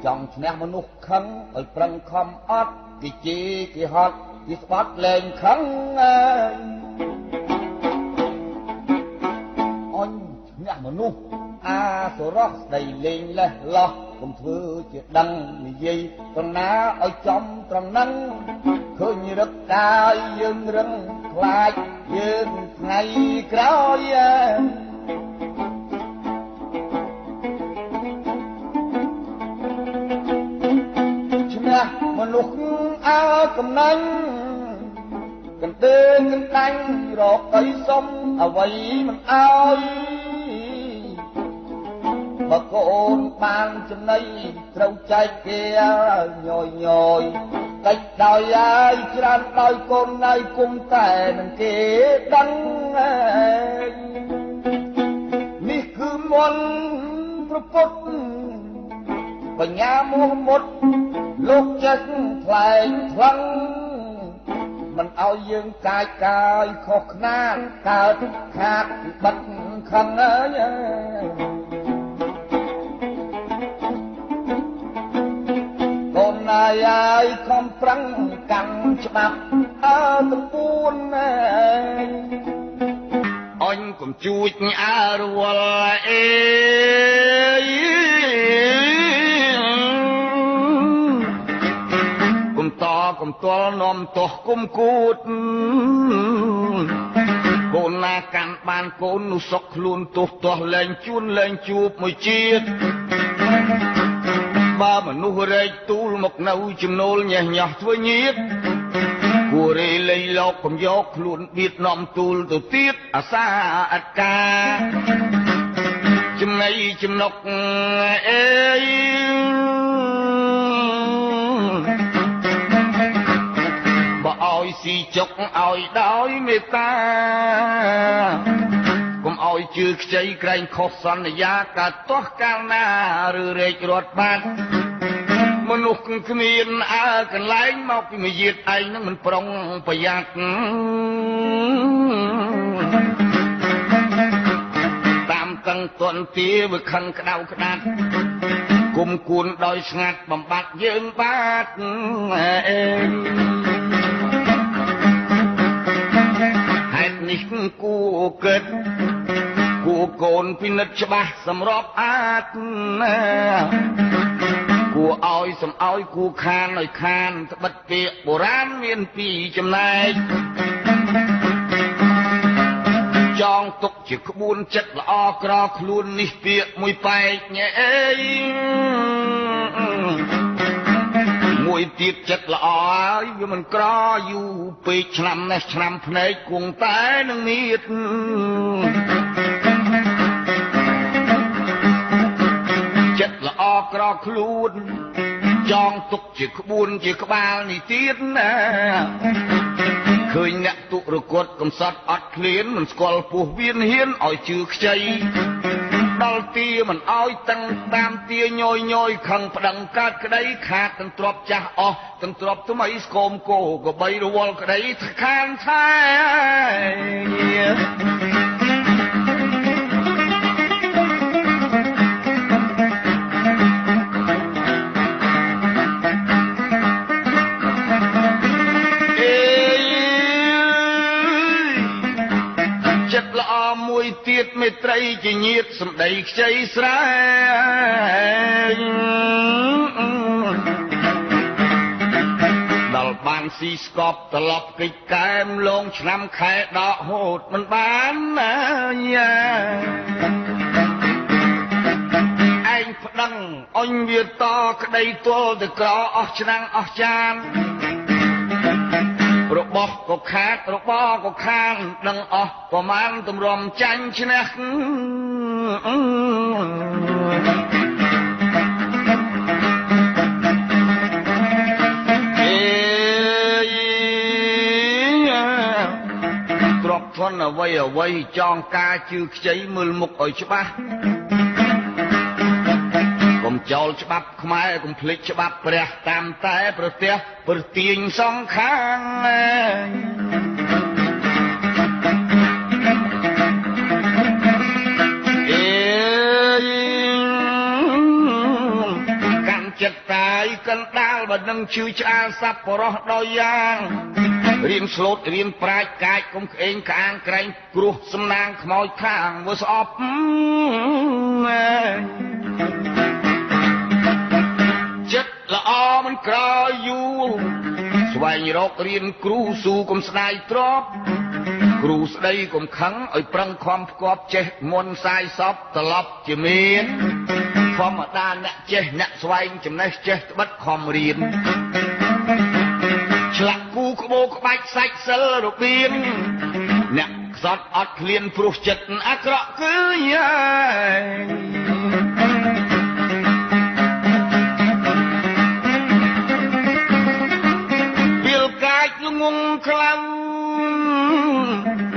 ចង់ឈ្នះមនុស្សខឹងឲ្យប្រឹងខំអត់គេជេរគេហត់គេស្បត់លែងខឹងអញឈ្នះមនុស្សអាសុរោះស្ដីលេងលេះលោះកុំធ្វើជាដឹងនិយាយត្រង់ណាឲ្យចំត្រង់ហ្នឹងឃើញរឹកកាយយើងរឹងខ្លាចយើងថ្ងៃក្រោយឈ្នះមនុស្សអើកំណាញ់កន្ទេកន្តាញ់រកអីសុំអ្វីមិនអើយបើកូនបានចំណៃត្រូវចែកគេញយញយកិច្ចដោយអាយច្រើនដោយកូនណៃគុំតែនឹងគេដឹងនេះគឺមន្តប្រពុតបញ្ញាមោះមុតលោកចិត្តថ្លែងថ្លឹងមិនឲ្យយើងកាយកាយខុសខ្នាតកើតខាតបិទខឹងអើយកូនណាយអាយខំប្រឹងកាន់ច្បាប់អើទំពួនអញកុំជួចអើរវល់អេកុំតល់នាំទោះគុំគូតកូនណាកាន់បានកូននោះសុកខ្លួនទោះទាស់លែងជួនលែងជួបមួយជាតិបើមនុស្សរែកទូលមកនៅចំណូលញ៉េះញោះធ្វើញាតគួររេលៃលោកកុំយកខ្លួនបៀតនាំទូលទៅទៀតអាសាអត់ការចំណៃចំណុកអេឲ្យស៊ីចុកឲ្យដោយមេត្តាកុំឲ្យជឿខ្ចីក្រែងខុសសន្យាកាត់ទាស់កាលណាឬរែករត់បាត់មនុស្សគ្មានអើកន្លែងមកពីមួយយាតឯងនឹងមិនប្រុងប្រយ័ត្នតាមតឹងទន់ទាវាខឹងក្តៅក្តាត់គុំគួនដោយស្ងាត់បំបត្តិយើងបាទអេនេះគូកឹតគូកូនពិនិត្យច្បាស់សម្រាប់អាចគួឲ្យសំឲ្យគូខានឲ្យខានត្បិតពាក្យបុរាណមានពីរចំណែកចងទុកជាក្បួនចិត្តល្អក្រខ្លួននេះពាក្យមួយបែកញ៉ែអេ មួយទៀតចិត្តល្អហើយវាមិនក្រយូរពេកឆ្នាំនេះឆ្នាំភ្នែកគង់តែនឹងមៀតចិត្តល្អក្រខ្លួនចងទុកជាក្បួនជាក្បាលនេះទៀតណាឃើញអ្នកទុរគតកំសត់អត់ឃ្លានមិនស្គាល់ពោះវៀនហ៊ានឲ្យជឿខ្ចីដល់ទាមិនឲ្យតាំងតាមទាញយខឹងប្តឹងកើតក្តីខាតទាំងទ្របចាស់អស់ទាំងទ្របថ្មីស្គមគោក៏បីរវល់ក្តីខានថែមួយទៀតមេត្រីជាញាតសម្ដីខ្ចីស្រែងដល់បានស៊ីស្កប់ត្រឡប់កិច្ចកែមលងឆ្នាំខែដកហូតមិនបានណាឯងប្តឹងអញវាតក្តីទល់ទៅក្រអស់ឆ្នាំងអស់ចានរបស់ក៏ខាតរបស់ក៏ខានដឹងអស់ប្រមាណទម្រាំចាញ់ឈ្នះទ្របធនអ្វីចងការជឿខ្ចីមើលមុខឲ្យច្បាស់កុំចោលច្បាប់ខ្មែរកុំភ្លេចច្បាប់ព្រះតាមតែប្រទេសប្រទាញសងខាងកាន់ចិត្តតាយកាន់ដាលបើនឹងជឿឆ្អាលសัพពរោះដោយយ៉ាងរៀនស្លូតរៀនប្រាជ្ញកាចកុំក្អេងក្អាងក្រែងគ្រោះសំណាងខ្មោចខាងមើលស្អប់ចិត្តល្អមិនក្រយូរស្វែងរករៀនគ្រូស៊ូកុំស្ដាយទ្របគ្រូស្ដីកុំខឹងឲ្យប្រឹងខំផ្គប់ចេះមុនសាយសពត្រឡប់ជាមានធម្មតាអ្នកចេះអ្នកស្វែងចំណេះចេះត្បិតខំរៀនឆ្លាក់គូក្បូរក្បាច់សាច់សិលរបៀងអ្នកខ្សត់អត់ឃ្លានព្រោះចិត្តអាក្រក់គឺងងខ្លាំង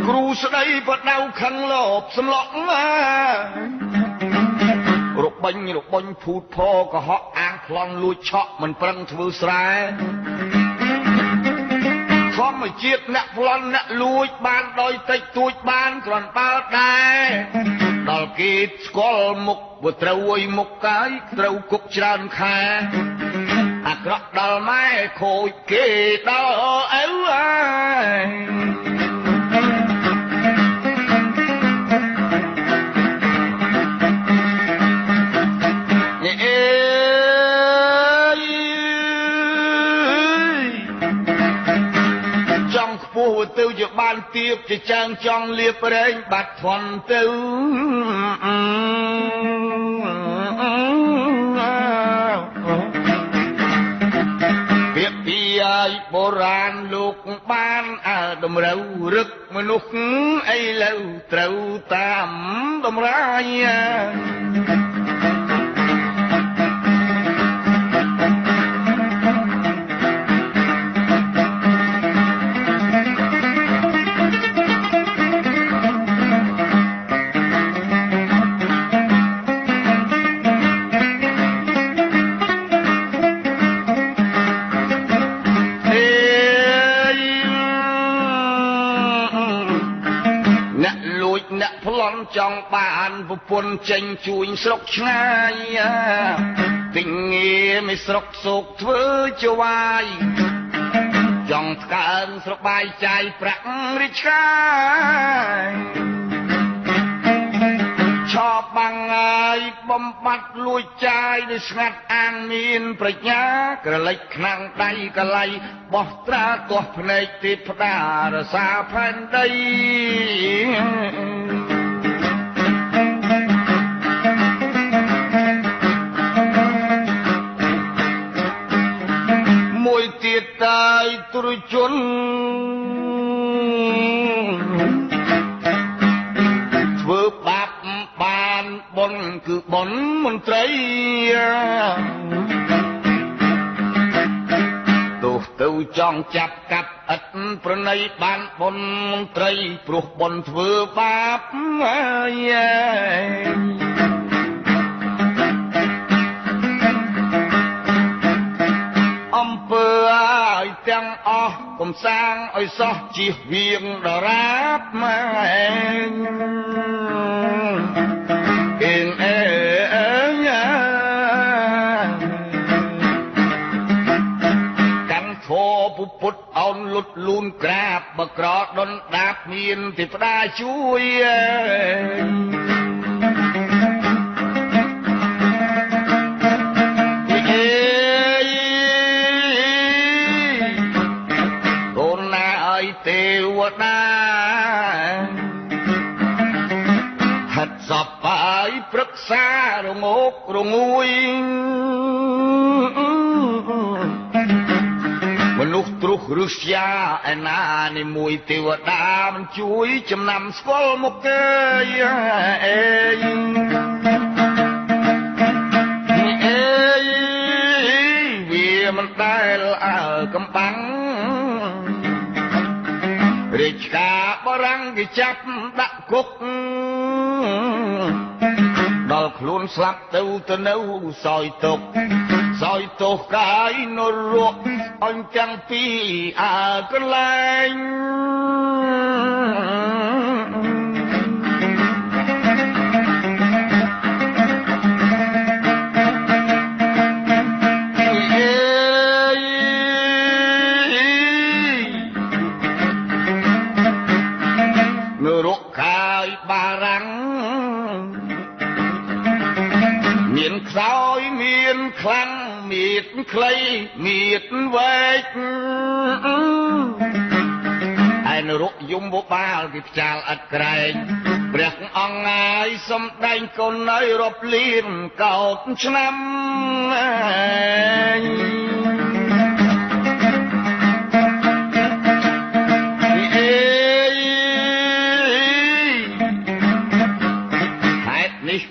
គ្រូស្ដីបដៅខឹងលោបសំឡក់របបាញ់ភូតផកុហកអាងប្លន់លួចឆក់មិនប្រឹងធ្វើស្រែធម្មជាតិអ្នកប្លន់អ្នកលួចបានដោយតិចតួចបានគ្រាន់បើដែរដល់គេស្គាល់មុខវាត្រូវអុយមុខកាយត្រូវគុកច្រើនខែអាក្រក់ដល់ម៉ែខូចគេដល់ឪអើយចង់ខ្ពស់ទៅជាបានទៀបជាចាងចង់លៀបរែងបាត់ធន់ទៅឲ្យបុរាណលោកបានអើតម្រូវរឹកមនុស្សអីលើត្រូវតាមតម្រាយចង់បានប្រពន្ធចេញជួញស្រុកឆ្ងាយទិញងារមិនស្រុកសោកធ្វើជាវាយចង់ស្កើងស្របាយចាយប្រាក់រិឆាយឆោបបាំងហើយបំបត្តិលួចចាយដោយស្ងាត់អាងមានប្រាជ្ញាក្រឡេចខ្លាំងដៃកលៃបោះត្រាទាស់ភ្នែកទេពតារសាផែនដី យទ្រជនធ្វើបាបបានបុណ្យគឺបុណ្យមន្ត្រីទោះទៅចង់ចាប់កាប់ឥតប្រណីបានបុណ្យមន្ត្រីព្រោះបុណ្យធ្វើបាបអំពើឲ្យទាំងអស់កុំសាងឲ្យសោះជៀសវាងដរាបម៉ែអេងអេកាន់ធោពុទ្ធអោនលុតលូនក្រាបបក្រដុនដាបមានទេវតាជួយទេវតាហាត់សពបាយព្រឹក្សារងោករងួយមនុស្សទ្រុសឫស្យាឯណានេះមួយទេវតាមិនជួយចំណាំស្គាល់មុខគេអេវាមិនដែលអើកំបាំងរាជការបរាំងគេចាប់ដាក់គុកដល់ខ្លួនស្លាប់ទៅនៅសោយទុកសោយទោសកាយនរកអញទាំងពីរអើកន្លែងរកកាយបារាំងមានខ្សោយមានខ្លាំងមៀតខ្លីមៀតវែកឯនរកយំបបាលគេផ្ចាលឥតក្រែងព្រះអង្គហើយសំដែងកូនឲ្យរាប់លានកោតឆ្នាំ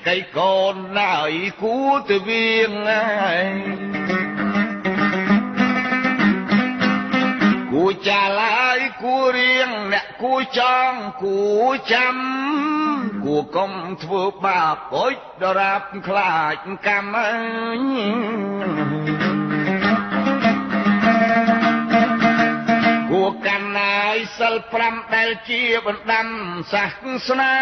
កៃកូនណាយគួទៅវៀងគួចាឡាយគួរៀងអ្នកគួចង់គួចាំគួកុំធ្វើបាបអុចដរាបខ្លាចកម្មគួកាន់ណាយសិល5ដែលជាបណ្ដាំសាសនា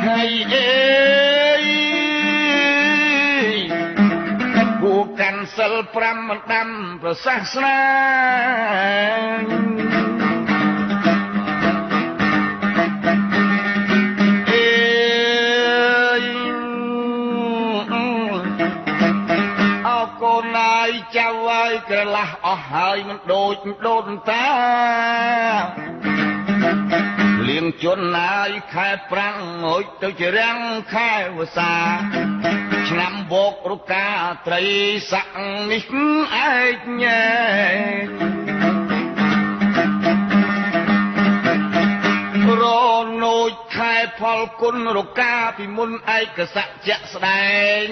ហើយគួកាន់សិល5បណ្ដាំប្រសាសនាចៅហើយក្រឡាស់អស់ហើយមិនដូចដូនតាលៀងជន់ណាយខែប្រាំងហូចទៅជារាំងខែវស្សាឆ្នាំវោករកាត្រីស័កនេះឯកញ៉ែរនោចខែផលគុណរកាពីមុនឯកសៈជាក់ស្ដែង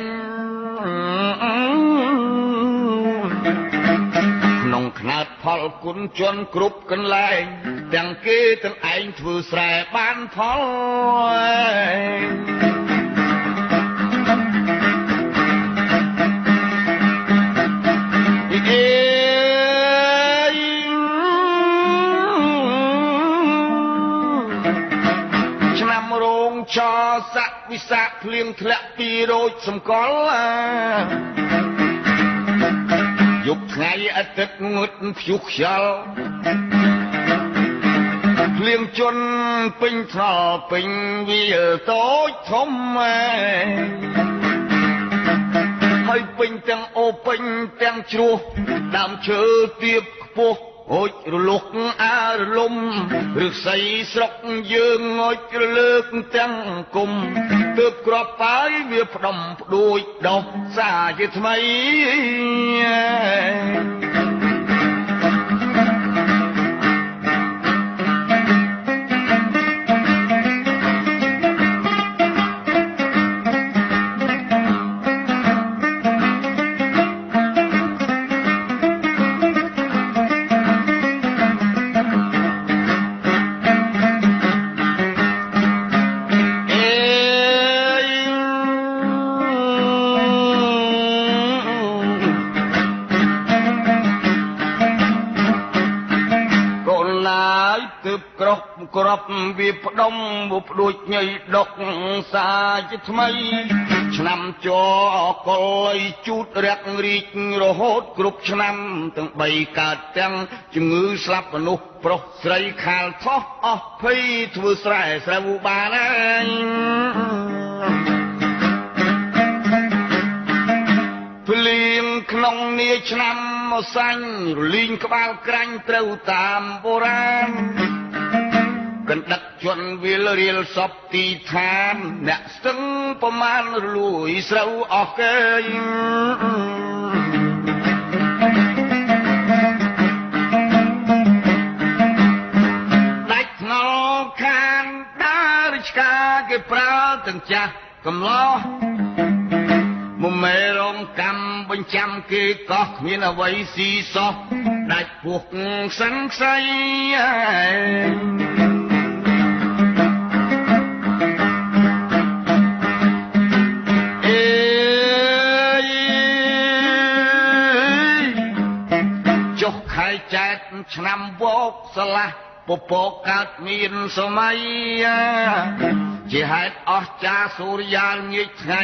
ក្នុងខ្នាតផលគុណជន់គ្រប់កន្លែងទាំងគេទាំងឯងធ្វើស្រែបានផលឆ្នាំរោងចស័កវិសាខភ្លៀងធ្លាក់ពីរោចសម្គាល់យប់ថ្ងៃអាទិត្យងឹតព្យុះខ្យល់ភ្លៀងជន់ពេញថ្នល់ពេញវាលតូចធំហើយពេញទាំងអូពេញទាំងជ្រោះដើមឈើទៀបខ្ពស់ហូចរលុកអរលំឫស្សីស្រុកយើងងុចរលើកទាំងគុំ ទើបគ្រាប់បាយវាផ្ដុំផ្ដួចដោះសាជាថ្មីក្របវាផ្ដុំមកផ្ដួចញ័យដុកសាជាថ្មីឆ្នាំចអកុយជូតរាក់រីករហូតគ្រប់ឆ្នាំទាំង3កើតទាំងជំងឺស្លាប់មនុស្សប្រុសស្រីខាលថោះអស់ភ័យធ្វើស្រែស្រូវបានហើយភ្លៀងក្នុងនាឆ្នាំមកសាញ់រលីងក្បាលក្រាញ់ត្រូវតាមបុរាណកណ្ដឹកជន់វាលរៀលសពទីឋានអ្នកស្ទឹងប្រមាណរលួយស្រូវអស់គេដាច់ថ្នល់ខានដើរឆ្កាគេប្រើទាំងចាស់កំឡោះមុំមេរងកម្មបញ្ចាំគេកោះគ្មានអ្វីស៊ីសោះដាច់ពោះខ្សិនខ្សៃឆ្នាំវកស្លាស់ពពកកើតមានសម័យជាហេតុអស្ចារ្យសូរិយាងាយថ្ងៃ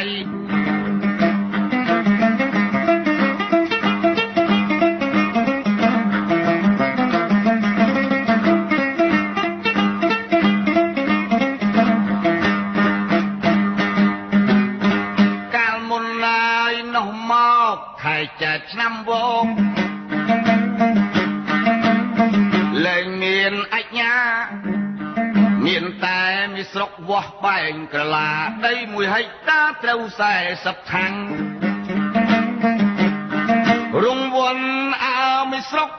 កាលមុនឡើយនោះមកខែចែកឆ្នាំវកលែងមានអញ្ញាមានតែមានស្រុកវាស់បែងក្រឡាដី1ហិកតាត្រូវ40ថាំងរង្វាន់អើមានស្រុក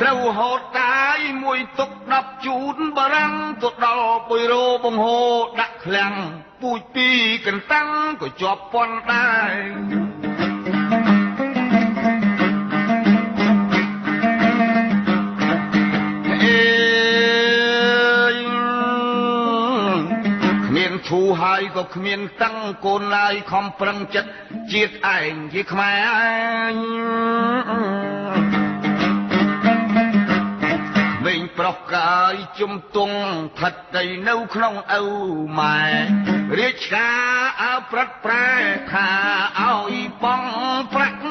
ត្រូវហូតតាយមួយទុក10ជូនបារាំងទៅដល់បុយរោបង្ហូរដាក់ឃ្លាំងពូជពីកន្តាំងក៏ជាប់ប៉ុនដែរធូហើយក៏គ្មានតាំងកូនឡើយខំប្រឹងចិត្តជាតិឯងជាខ្មែរវិញប្រុសកាយជំទង់ថិតទៅនៅក្នុងឪម៉ែរាជការអើប្រត់ប្រែថាឲ្យបងប្រាក់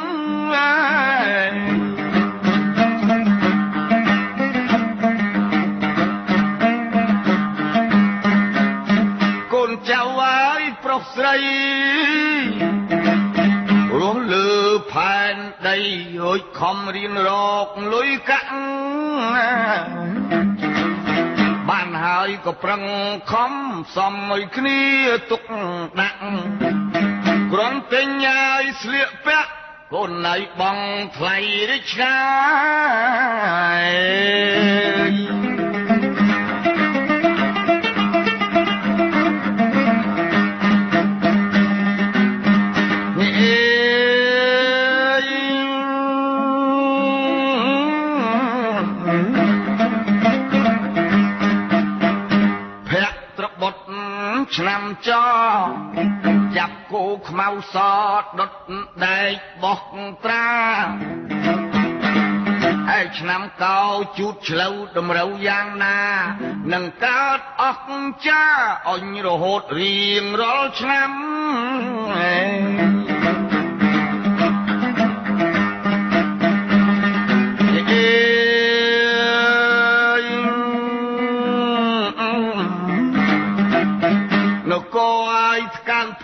ចៅហើយប្រុសស្រីរស់លើផែនដីរួចខំរៀនរកលុយកាក់បានហើយក៏ប្រឹងខំសំឲ្យគ្នាទុកដាក់គ្រាន់តែញ៉ាយស្លៀកពាក់កូនណៃបងថ្លៃរិចឆ្ងាយឆ្នាំចចាប់គោខ្មៅសដុតដែកបោះត្រាហើយឆ្នាំកោជូតឆ្លូវតម្រូវយ៉ាងណានឹងកើតអស្ចារ្យអញរហូតរៀងរាល់ឆ្នាំ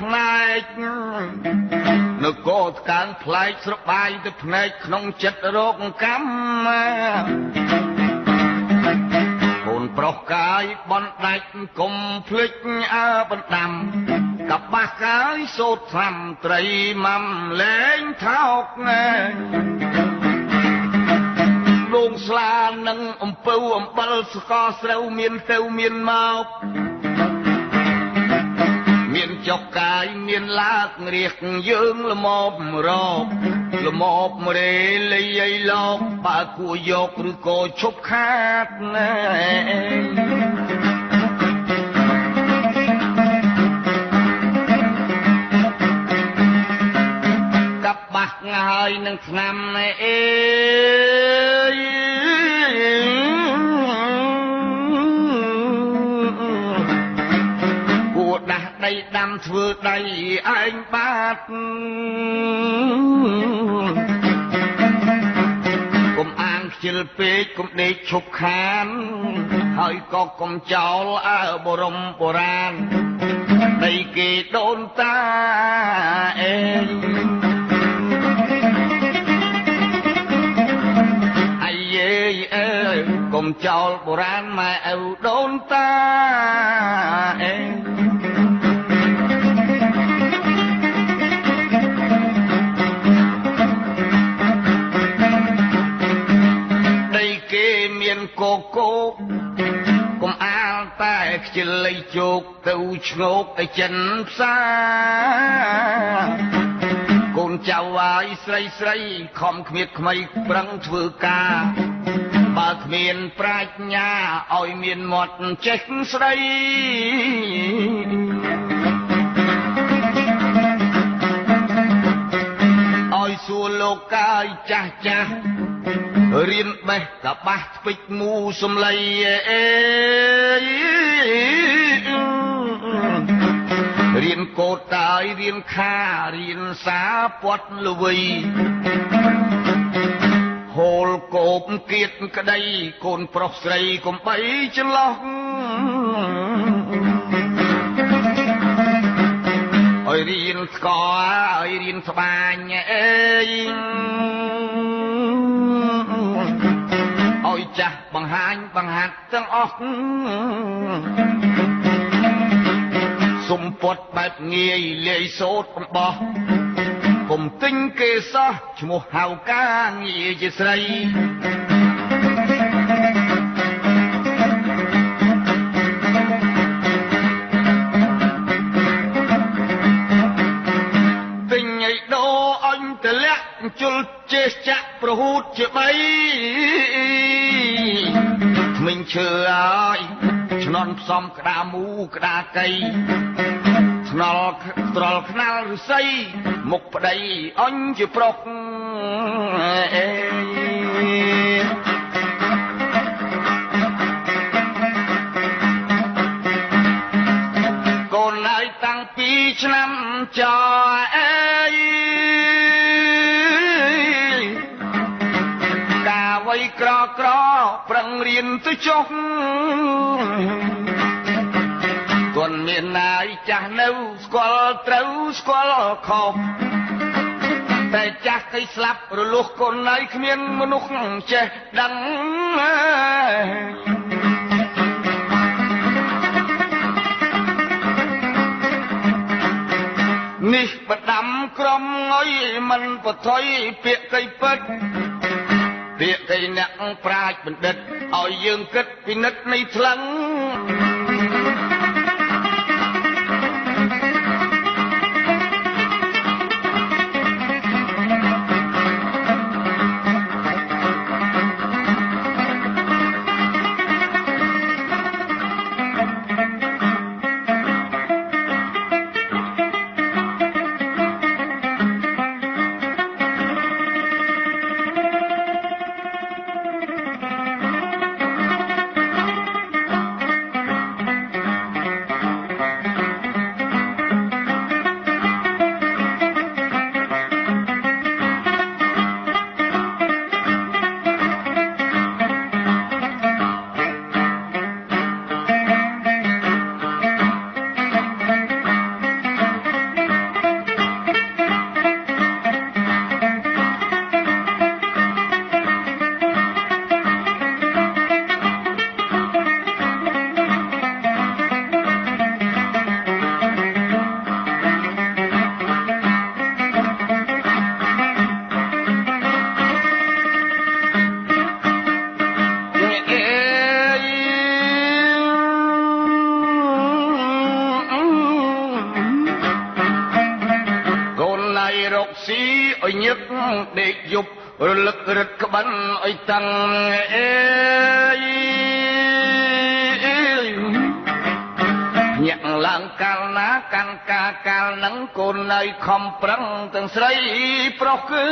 ផ្នែកនគរថ្កើងផ្លែកស្របាយទៅភ្នែកក្នុងចិត្តរោគកម្មកូន ប្រុសកាយបណ្ដាច់កុំភ្លេចអើបណ្ដាំកបាស់កាយសូត្រស្រាំត្រីម៉ាំលែងថោកណែដងស្លានឹងអំពៅអំបិលស្ករស្រូវមានទៅមានមកមានចុកកាយមានឡាករៀកយើងល្មមរកល្មមរេលីឲ្យលោកបើគួរយកឬក៏ឈប់ខាតណែកបាស់ងាយនឹងឆ្នាំអេដៃដាំធ្វើដៃឯងបាត់កុំអាងខ្ជិលពេកកុំដេកឈប់ខានហើយក៏កុំចោលអើបរមបុរាណដីគេដូនតាឯងអាយេអើកុំចោលបុរាណម៉ែឪដូនតាឯងមានកោកោកុំអាលតែខ្ជិលលៃជោកទៅឆ្ងោកឲ្យចិនផ្សារកូនចៅវាយស្រីស្រីខំគ្មៀតខ្មៃប្រឹងធ្វើការបើគ្មានប្រាជ្ញាឲ្យមានមាត់ចេះស្ដីឲ្យសួរលោកកាយចាស់ចាស់រៀនបេះកបាស់ពេចមូសំឡីរៀនកោតតាយរៀនខារៀនសាពាត់លវីហូលកោបគៀតក្តីកូនប្រុសស្រីកុំបីច្រឡោះឲ្យរៀនស្កឲ្យរៀនស្បាញឲ្យចាស់បង្ហាញបង្ហាត់ទាំងអស់សុំពត់បែបងាយលាយសូត្រអំបោះកុំទិញគេសោះឈ្មោះហៅការងារជាស្រីទិញឲ្យដោអញតលាក់ជុលចេះចាក់ប្រហូតជាបីថ្មិញឈើហើយឆ្នន់ផ្សំក្តារមូក្តារកៃថ្នល់ត្រល់ខ្នាល់ឫស្សីមុខប្តីអញជាប្រុសកូនហើយតាំងពីឆ្នាំចអេវ័យក្រក្រប្រឹងរៀនទៅចុះគាត់មានណាយចាស់នៅស្គាល់ត្រូវស្គាល់ខុសតែចាស់គេស្លាប់រលុះកូនហើយគ្មានមនុស្សចេះដឹងនេះបដាំក្រុមអុយមិនបថុយពាក្យគេពិតពាក្យគេអ្នកប្រាជ្ញបណ្ឌិតឲ្យយើងគិតពិនិត្យនៃថ្លឹង កស៊ីឲ្យញឹកដេកយប់រលឹករឹតក្បិនឲ្យតាំងអេញាក់ឡើងកាលណាកាន់ការកាលនឹងកូននៅខំប្រឹងទាំងស្រីប្រុសគឺ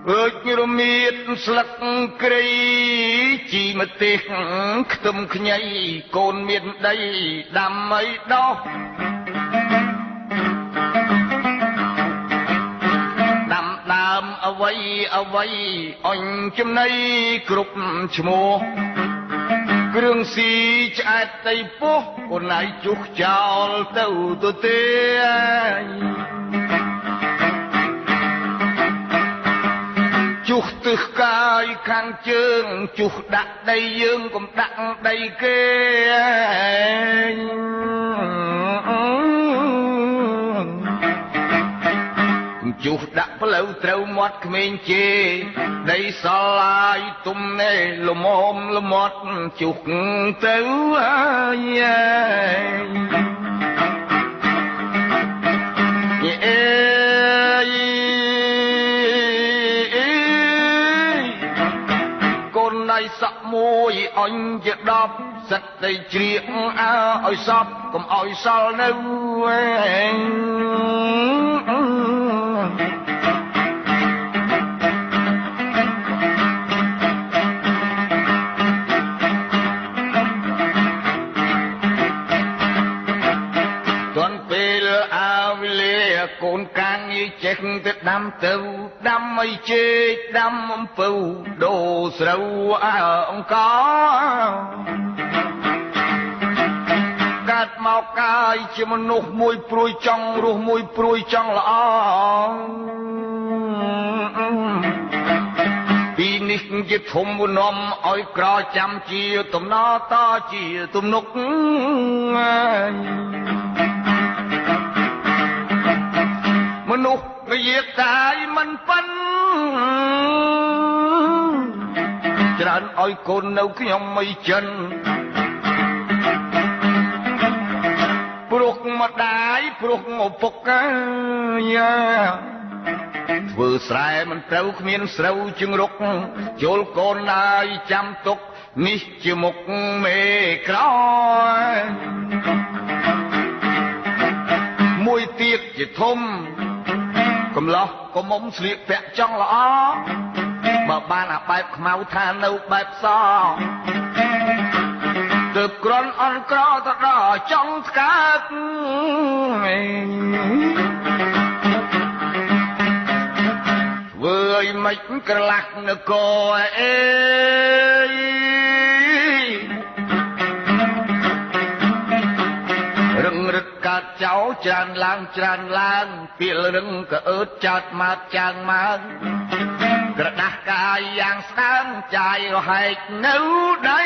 អើយរមៀតស្លឹកគ្រៃជីម្ទេសខ្ទឹមខ្ញីកូនមានដីដាំអីដោះដាំដើមអ្វីអញចំណីគ្រប់ឈ្មោះគ្រឿងស៊ីឆ្អែតតៃពោះកូនឯងជុះចោលទៅទេជុះទឹះកាយខាងជើងជុះដាក់ដីយើងកុំដាក់ដីគេជុះដាក់ផ្លូវត្រូវមាត់ក្មេងជេដីសឡាយទុំណែលមមលមាត់ជុះទៅហើយសក់មួយអញជា10សិតតែជ្រៀកឲ្យសពកុំឲ្យសល់នៅទាន់ពេលអវលាកូនកាងងារចេះទៅដាំទៅដាំអីជែកដាំអំពៅដូរស្រូវអង្ករកាត់មកកាយជាមនុស្សមួយព្រួយចង់រស់មួយព្រួយចង់ល្អពីនេះជាធំវនំឲ្យក្រចាំជាទំនោរតជាទំនុកមនុស្សនិយាយកាយមិនប៉ិនច្រើនឲ្យកូននៅខ្ញុំមិនចិនព្រោះម្ដាយព្រោះឪពុកយ៉ាធ្វើស្រែមិនត្រូវគ្មានស្រូវជឹងរុកជលកូនណាយចាំទុកនេះជាមុខមេក្រមួយទៀតជាធំកំឡោះកុំមុំស្លៀកពាក់ចង់ល្អបើបានអាបែបខ្មៅថានៅបែបសទើបក្រន់អន់ក្រទៅដល់ចង់ស្កាត់វើយមិនក្រឡាក់នគរអេរឹងរឹកកាត់ចោច្រើនឡើងពីលរឹងក៏អើតចោតមកចាងមកក្រដាស់កាយយ៉ាងស្ដើងចាយរហែកនៅដៃ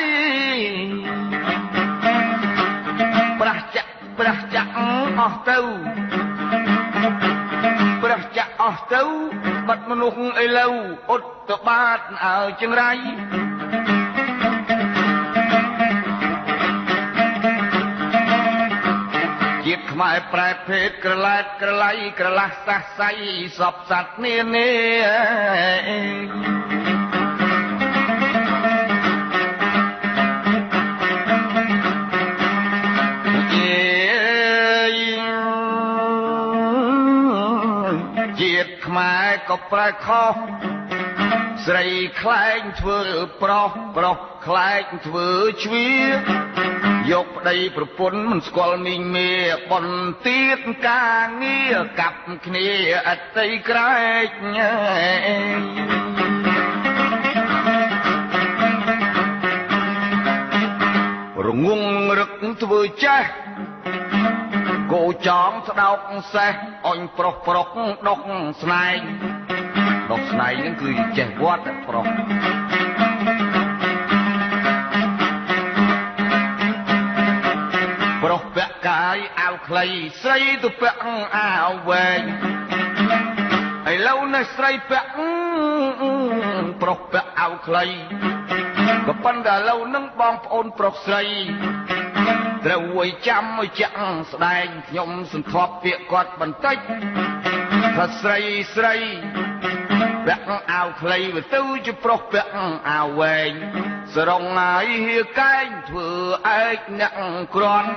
ប្រះចាក់អស់ទៅប្រះចាក់អស់ទៅបាត់មនុស្សឥឡូវអត់ទៅបាតឲ្យចង្រៃជាតិខ្មែរប្រែភេទក្រឡែតក្រឡៃក្រឡាស់សះសៃសពសត្វនានាជាតិខ្មែរក៏ប្រែខុសស្រីខ្លែងធ្វើប្រុសខ្លែងធ្វើជ្វាយកប្តីប្រពន្ធមិនស្គាល់មីងមេបនទៀតការងារកាប់គ្នាអតីក្រែករងងរឹកធ្វើចេះគោចងស្ដោកសេះអញប្រុសដុកស្នែងហ្នឹងគឺចេះវត្តប្រុសពាក់កាយអាវខ្លីស្រីទៅពាក់អាវវែងឥឡូវនេះស្រីពាក់ប្រុសពាក់អាវខ្លីក៏ ប៉ុន្តែឥឡូវនឹងបងប្អូនប្រុសស្រីត្រូវអួយចាំឲ្យចាក់ស្ដែងខ្ញុំសន្ធាប់ពាក្យគាត់បន្តិចថាស្រីស្រីពាក់អាវខ្លីទៅជាប្រុសពាក់អាវវែងសរងហើយហៀកែងធ្វើឯកអ្នកក្រាន់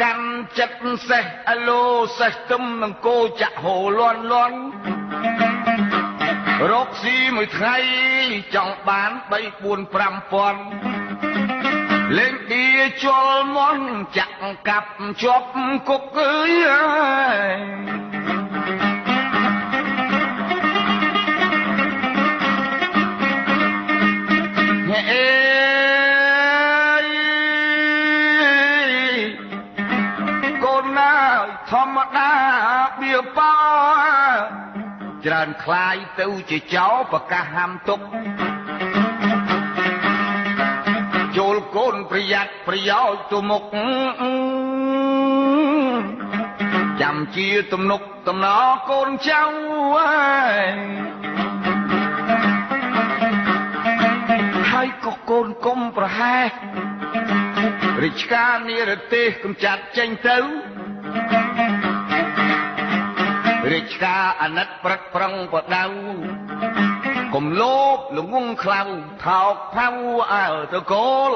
កាន់ចិត្តសេះអឡូសេះទឹមនឹងគោចាក់ហូលន់លន់រកស៊ីមួយថ្ងៃចង់បាន3 4 5ពាន់លេងឌីជលមន់ចាក់កាប់ជាប់គុកអើយអេកូនណាធម្មតាបៀបោច្រើនคลายទៅជាចោលប្រកាសហាមទុកចូលកូនប្រយ័ត្នប្រយោជន៍ទៅមុខចាំជាទំនុកតំណកូនចៅហើយក៏កូនកុំប្រហែសរាជការនិរទេសកំចាត់ចេញទៅរាជការអាណិតប្រឹកប្រឹងបដៅកុំលោភល្ងងខ្លៅថោកផៅអើទៅកូល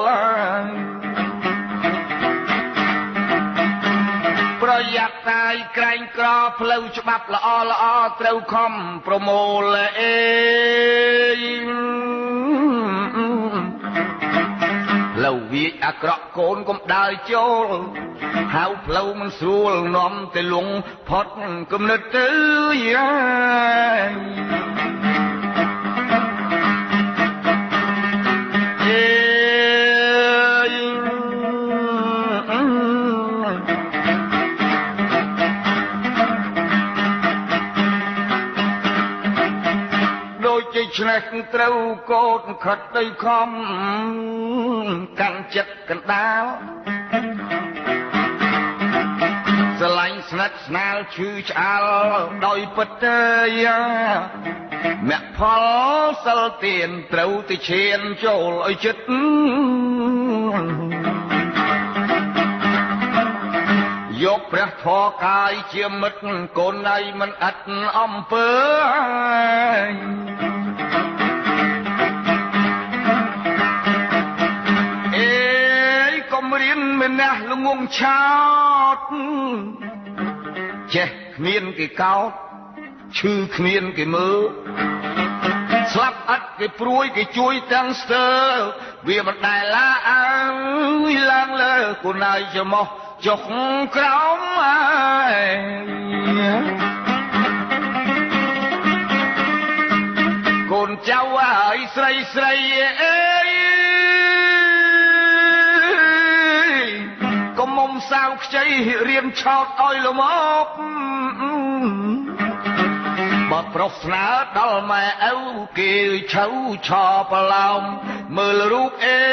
ប្រយ័ត្នតាយក្រែងក្រផ្លូវច្បាប់ល្អល្អត្រូវខំប្រមូលអេផ្លូវវាចអាក្រក់កូនកុំដើរចូលហៅផ្លូវមិនស្រួលនាំតែលងផុតគំនិតទៅយាយឆ្នេះត្រូវកូនខិតដីខំកាន់ចិត្តកណ្ដាលស្រឡាញ់ស្និទ្ធស្នាលឈឺឆ្អាលដោយពិតទេមគ្គផលសិលទានត្រូវទៅឈានចូលឲ្យចិត្តយកព្រះធម៌កាយជាមិត្តកូនណៃមិនអត់អំពើមិនណាស់ល្ងងឆោតចេះគ្មានគេកោតឈឺគ្មានគេមើលស្លាប់អត់គេព្រួយគេជួយទាំងស្ទើវាមិនដែលឡាអើយឡើងលើគូណៃច្រមុះចុកក្រោមអើយកូនចៅហើយស្រីស្រីអេមុំសាវខ្ចីរៀនឆោតឲ្យលមកបើប្រុសស្នើដល់ម៉ែឪគេឆៅឆោប្រឡោមមើលរូបអេ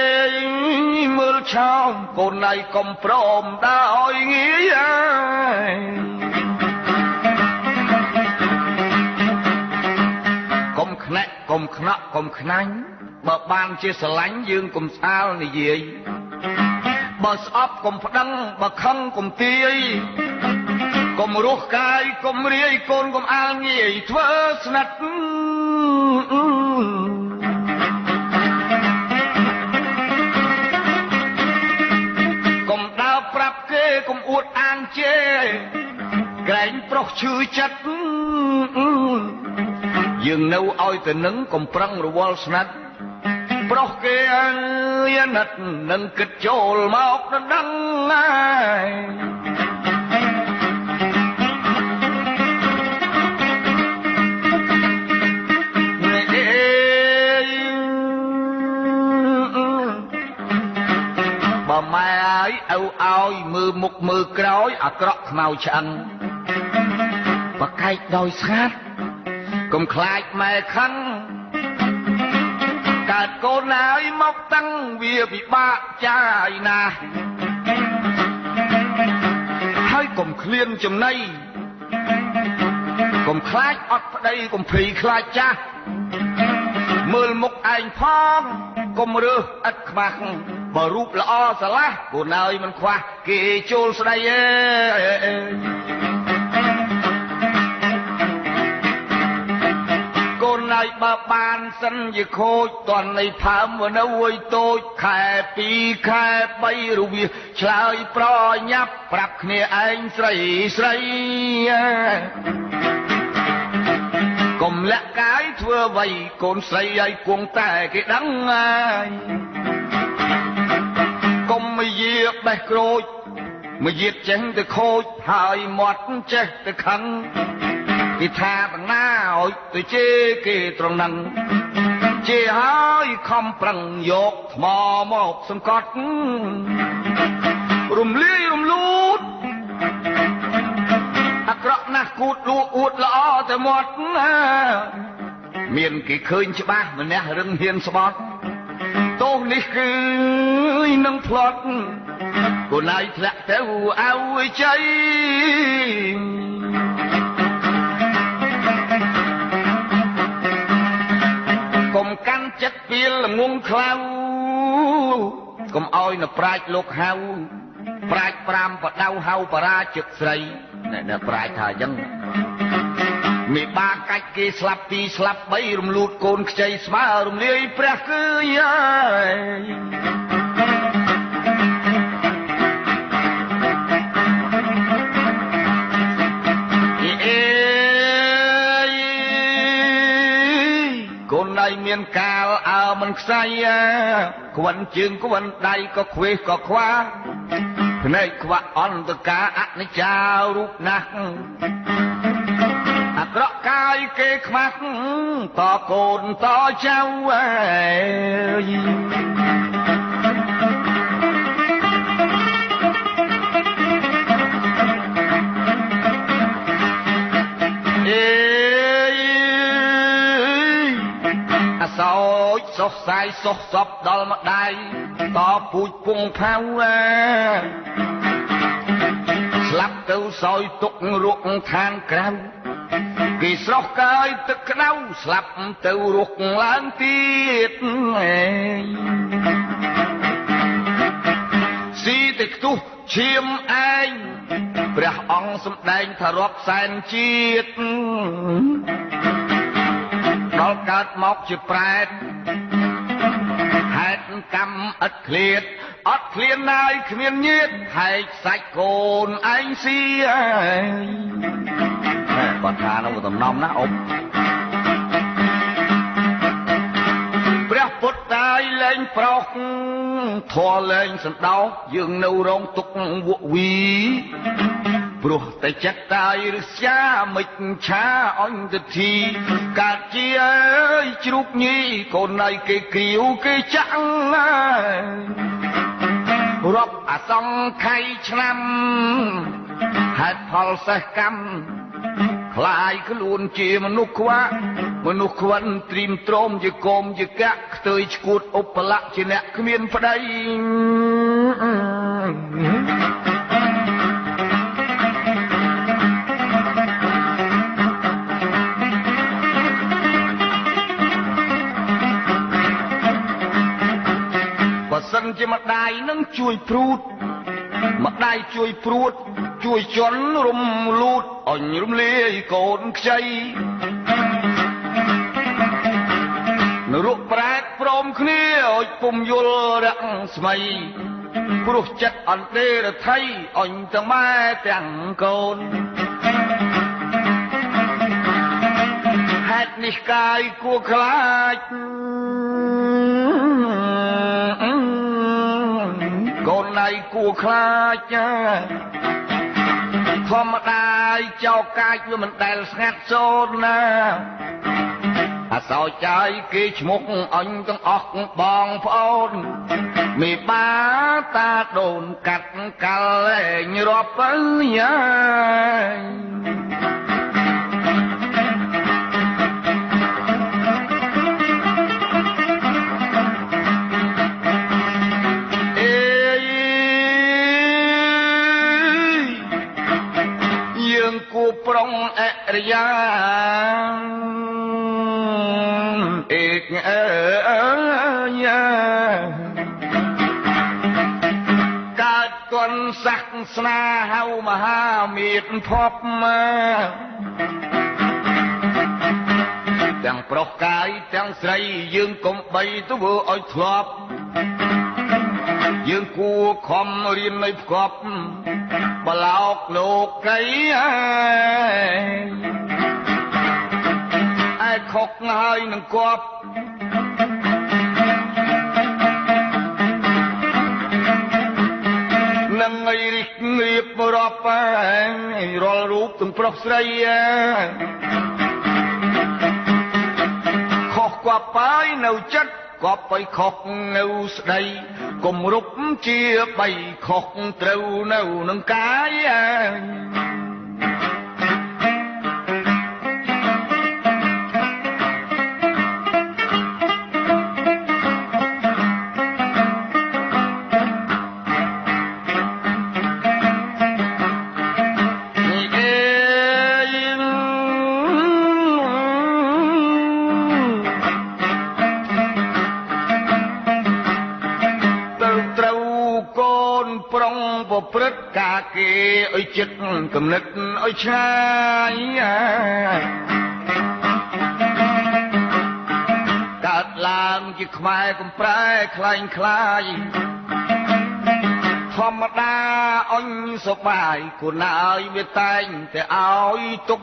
មើលឆោមកូនណៃកុំព្រមដើរឲ្យងាយអើយកុំខ្នាក់កុំខ្នក់កុំខ្នាញ់បើបានជាស្រឡាញ់យើងកុំស្អាលនិយាយបើស្អប់កុំប្តឹងបើខឹងកុំទាយកុំរស់កាយកុំរាយកូនកុំអាលងាយធ្វើស្និទ្ធកុំដើរប្រាប់គេកុំអួតអាងជេរក្រែងប្រុសឈឺចិត្តយើងនៅឲ្យទៅនឹងកុំប្រឹងរវល់ស្និទ្ធប្រុសគេអាណិតនឹងគិតចូលមកដណ្ដឹងហើយបើម៉ែឲ្យឲ្យមើលមុខមើលក្រោយអាក្រក់ខ្មៅឆ្អឹងបកែកដោយស្ងាត់កុំខ្លាចម៉ែខឹងកើតកូនហើយមកតាំងវាពិបាកចាយណាស់ហើយកុំឃ្លានចំណៃកុំខ្លាចអត់ប្តីកុំភ័យខ្លាចចាស់ មើលមុខឯងផងកុំរើសឥតខ្មាស់បើរូបល្អស្រឡះគូនហើយមិនខ្វះគេចូលស្ដីអើកូនហើយបើបានសិនជាខូចតន់នៃផើមនៅអុយតូចខែ2ខែ3រវាឆ្លើយប្រញាប់ប្រាប់គ្នាឯងស្រីស្រីកុំលាក់កាយធ្វើអ្វីកូនស្រីឲ្យគង់តែគេដឹងហើយកុំមកយាបេះក្រូចមកយាបចេះទៅខូចហើយមាត់ចេះទៅខឹងគេថាទាំងណាឲ្យទៅជេរគេត្រង់ហ្នឹងជេរហើយខំប្រឹងយកថ្មមកសង្កត់រំលាយរំលូតអាក្រក់ណាស់គូតលួអួតល្អតែមាត់មានគេឃើញច្បាស់ម្នាក់រឹងហ៊ានស្បត់ទោសនេះគឺនឹងផ្លត់គូនហើយធ្លាក់ទៅឲ្យជ័យកុំកាន់ចិត្តពីលងងខ្លៅកុំឲ្យនៅប្រាជ្ញលោកហៅប្រាជ្ញ5បដៅហៅបរាជិកស្រីណែប្រាជ្ញថាអញ្ចឹងមេបាកាច់គេស្លាប់2ស្លាប់3រំលូតកូនខ្ចីស្មើរំលាយព្រះគឺយាយកូនដៃមានកាលអើមិនខ្សែក្វិនជើងក្វិនដៃក៏ខ្វេះក៏ខ្វាភ្នែកខ្វាក់អន្តការអនិច្ចារូបណាស់អាក្រក់កាយគេខ្មាស់តកូនតចៅសោចសុខសាយសុខសពដល់ម្ដាយតពូជពងផៅស្លាប់ទៅសោយទុករុកឋានក្រៅគេស្រស់កាយទឹកក្តៅស្លាប់ទៅរុកឡើងទៀតស៊ីតែខ្ទុះឈាមឯងព្រះអង្គសម្ដែងថារាប់សែនជាតិដល់កើតមកជាប្រែតហេតុកម្មឥតឃ្លាតអត់ឃ្លានណាយគ្មានញាតហែកសាច់កូនឯងស៊ីគាត់ថានោះតំណំណាអ៊ំព្រះពុទ្ធតាយលែងប្រោសធေါ်លែងសណ្ដោសយើងនៅរងទុកវក់វីព្រោះតែចិត្តតាយរស្យាមិនឆាអញទៅធីកាត់ជាអើយជ្រូកញីកូនណៃគេគៀវគេចាក់រាប់អសង្ខ័យឆ្នាំហេតុផលសេះកម្មคลายខ្លួនជាមនុស្សខ្វាក់មនុស្សខ្វិនត្រៀមទ្រាំជាកុំជាកាក់ខ្ទើយឈួតឧបលៈជាអ្នកគ្មានប្តីបើសិនជាម្ដាយនឹងជួយព្រួតម្ដាយជួយព្រួតជួយជន់រំលូតអញរំលាយកូនខ្ចីនរកប្រែតព្រមគ្នាឲ្យពុំយល់រាក់ស្មៃព្រោះចិត្តអន្តេរថៃអញទាំងម៉ែទាំងកូនហេតុនេះកាយគួរខ្លាចកូនដៃគួរខ្លាចធម្មតាចោកាចវាមិនដែលស្ងាត់សូន្យណាអសោចាយគេឈ្មោះអញទាំងអស់បងប្អូនមេបាតាដូនកាត់កាល់លែងរាប់ទៅយ៉ាគូប្រុងអរិយាឯក កើតទន់សាសនាហៅមហាមេត្ភពមកទាំងប្រុសកាយទាំងស្រីយើងកុំបីទៅធ្វើឲ្យធ្លាប់យើងគួរខំរៀននៅផ្គប់បលោកលោកីឯខុកហើយនឹងគប់នឹងឲ្យរិះរៀបរាប់រាល់រូបទាំងប្រុសស្រីខុសគប់ហើយនៅចិត្តគប់ឲ្យខុសនៅស្ដីគំរុបជាបីខុសត្រូវនៅនឹងកាយព្រឹត្តការគេឲ្យចិត្តគំនិតឲ្យឆ្ងាយកើតឡើងជាខ្មែរកំប្រែខ្លែងខ្លាយធម្មតាអញសបាយគូនហើយវាតែងតែឲ្យទុក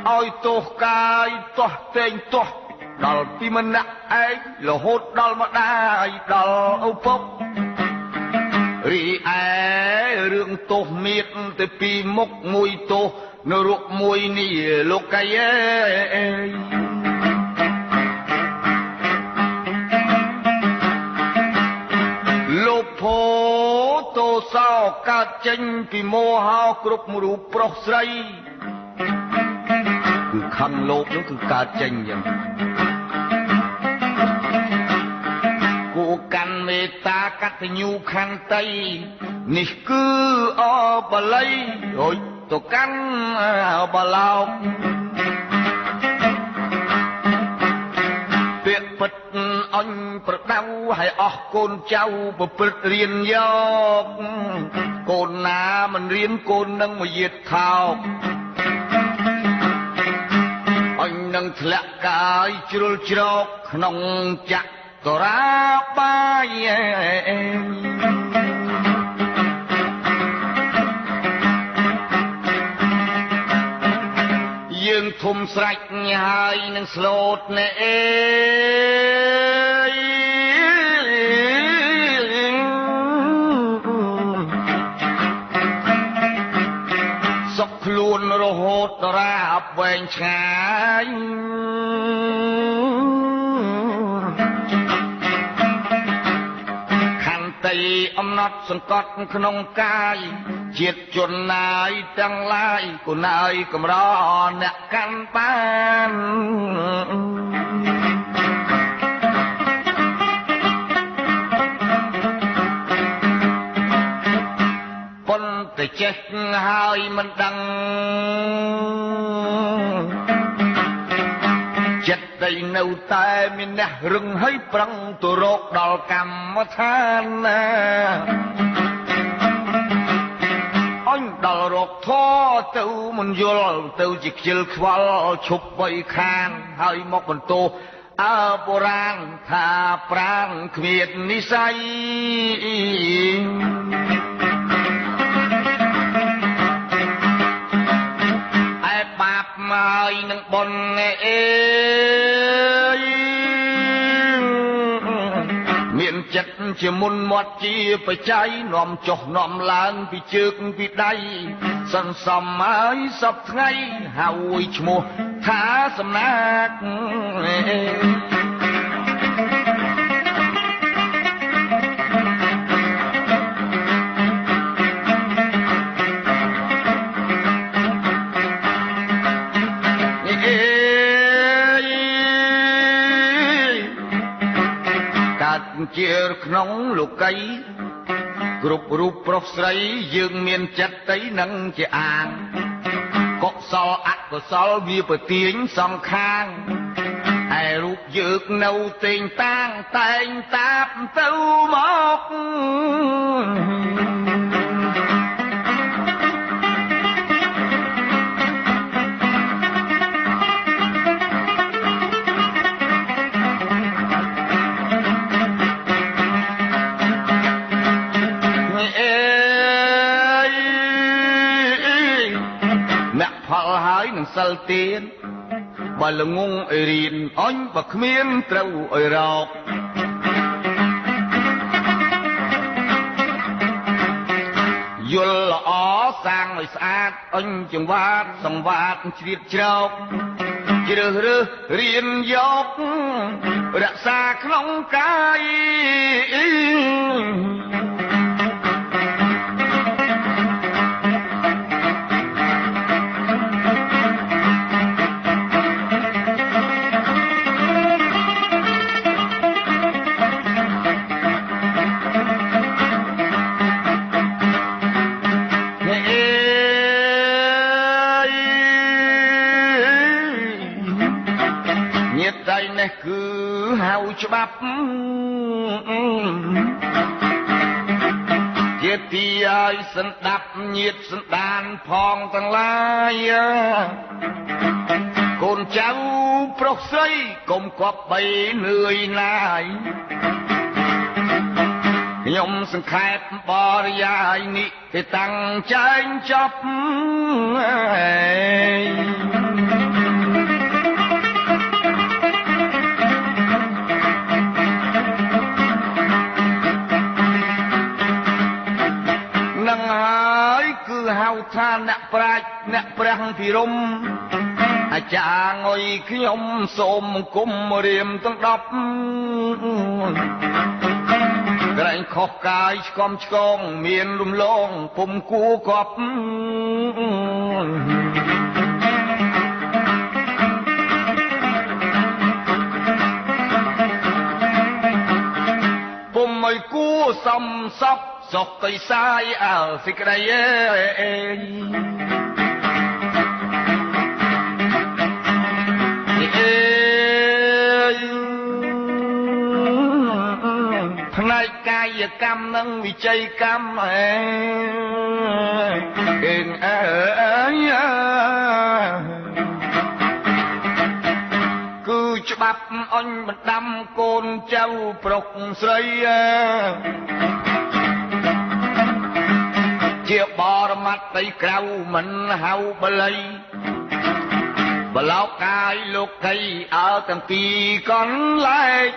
ឲ្យទោសកាយទោះតែងទោះដល់ពីម្នាក់ឯងរហូតដល់ម្ដាយដល់ឪពុករីឯរឿងទោសមានតែពីមុខមួយទោសនរកមួយនេះលោកកាយលោកភោទោសោកើតចេញពីមោហោគ្រប់រូបប្រុសស្រីគឺខំលោកនោះគឺកើតចេញយ៉ាងកាន់មេត្តាកតញ្ញូខន្តីនេះគឺអបល័យអុយទៅកាន់បលោក ពាក្យពិតអញប្រដៅឲ្យអស់កូនចៅប្រព្រឹត្តរៀនយកកូនណាមិនរៀនកូននឹងមកយាតថោកអញនឹងធ្លាក់កាយជ្រុលជ្រោកក្នុងចក្ររាបាយយើងធំស្រេចហើយនឹងស្លូតណែអេសុខខ្លួនរហូតរាបវែងឆ្ងាយខន្តីអំណត់សង្កត់ក្នុងកាយជាតិជនណាយទាំងឡាយគូណាយកំរអ្នកកាន់បានប៉ុន្តែចេះហើយមិនដឹងចិត្តតែនៅតែមានអ្នករឹងហើយប្រឹងទៅរកដល់កម្មដ្ឋានណាអញដល់រកធរទៅមិនយល់ទៅជាខ្ជិលខ្វល់ឈប់បីខានហើយមកបន្ទោសអើបុរាណថាប្រាណគ្មាននិស័យឯបាបមកនឹងបុណ្យអេមានចិត្តជាមុនមាត់ជាបច្ច័យនាំចុះនាំឡើងពីជើងពីដៃសន្សំហើយសពថ្ងៃហើយឈ្មោះថាសំណាកជាក្នុងលោកីគ្រប់រូបប្រុសស្រីយើងមានចិត្តទៅនឹងជាអាង កុសលអកុសលវាប្រទាញសងខាងឯរូបយើងនៅតែងតាំងតែងតាបទៅមកហើយនឹងសិលទៀនបើល្ងងអីរៀនអញបើគ្មានត្រូវអីរកយល់ល្អសាងឲ្យស្អាតអញចង្វាតសង្វាតជ្រៀតជ្រោកជ្រើសរើសរៀនយករក្សាក្នុងកាយគឺហៅច្បាប់ជាទីឲ្យសន្តាប់ញាតសន្តានផងទាំងឡាយកូនចៅប្រុសស្រីកុំគប់បីនឿយណាយខ្ញុំសង្ខេបបរិយាយនេះគេតាំងចែងចប់ហៅថាអ្នកប្រាជ្ញអ្នកព្រះភិរមអាចារ្យងុយខ្ញុំសូមអង្គមរៀមទាំង10ក្រែងខុសកាយឆ្កំឆ្កងមានលំលងពុំគួរគប់ពុំឲ្យគួរសំសពសុខទៅសាយអើសេចក្តីផ្នែកកាយកម្មនិងវិជ័យកម្មគឺច្បាប់អញបណ្ដាំកូនចៅប្រុសស្រីជាបរមត្តដីក្រៅមិនហៅបល័យបលោកកាយលោកីអើទាំងពីរកន្លែក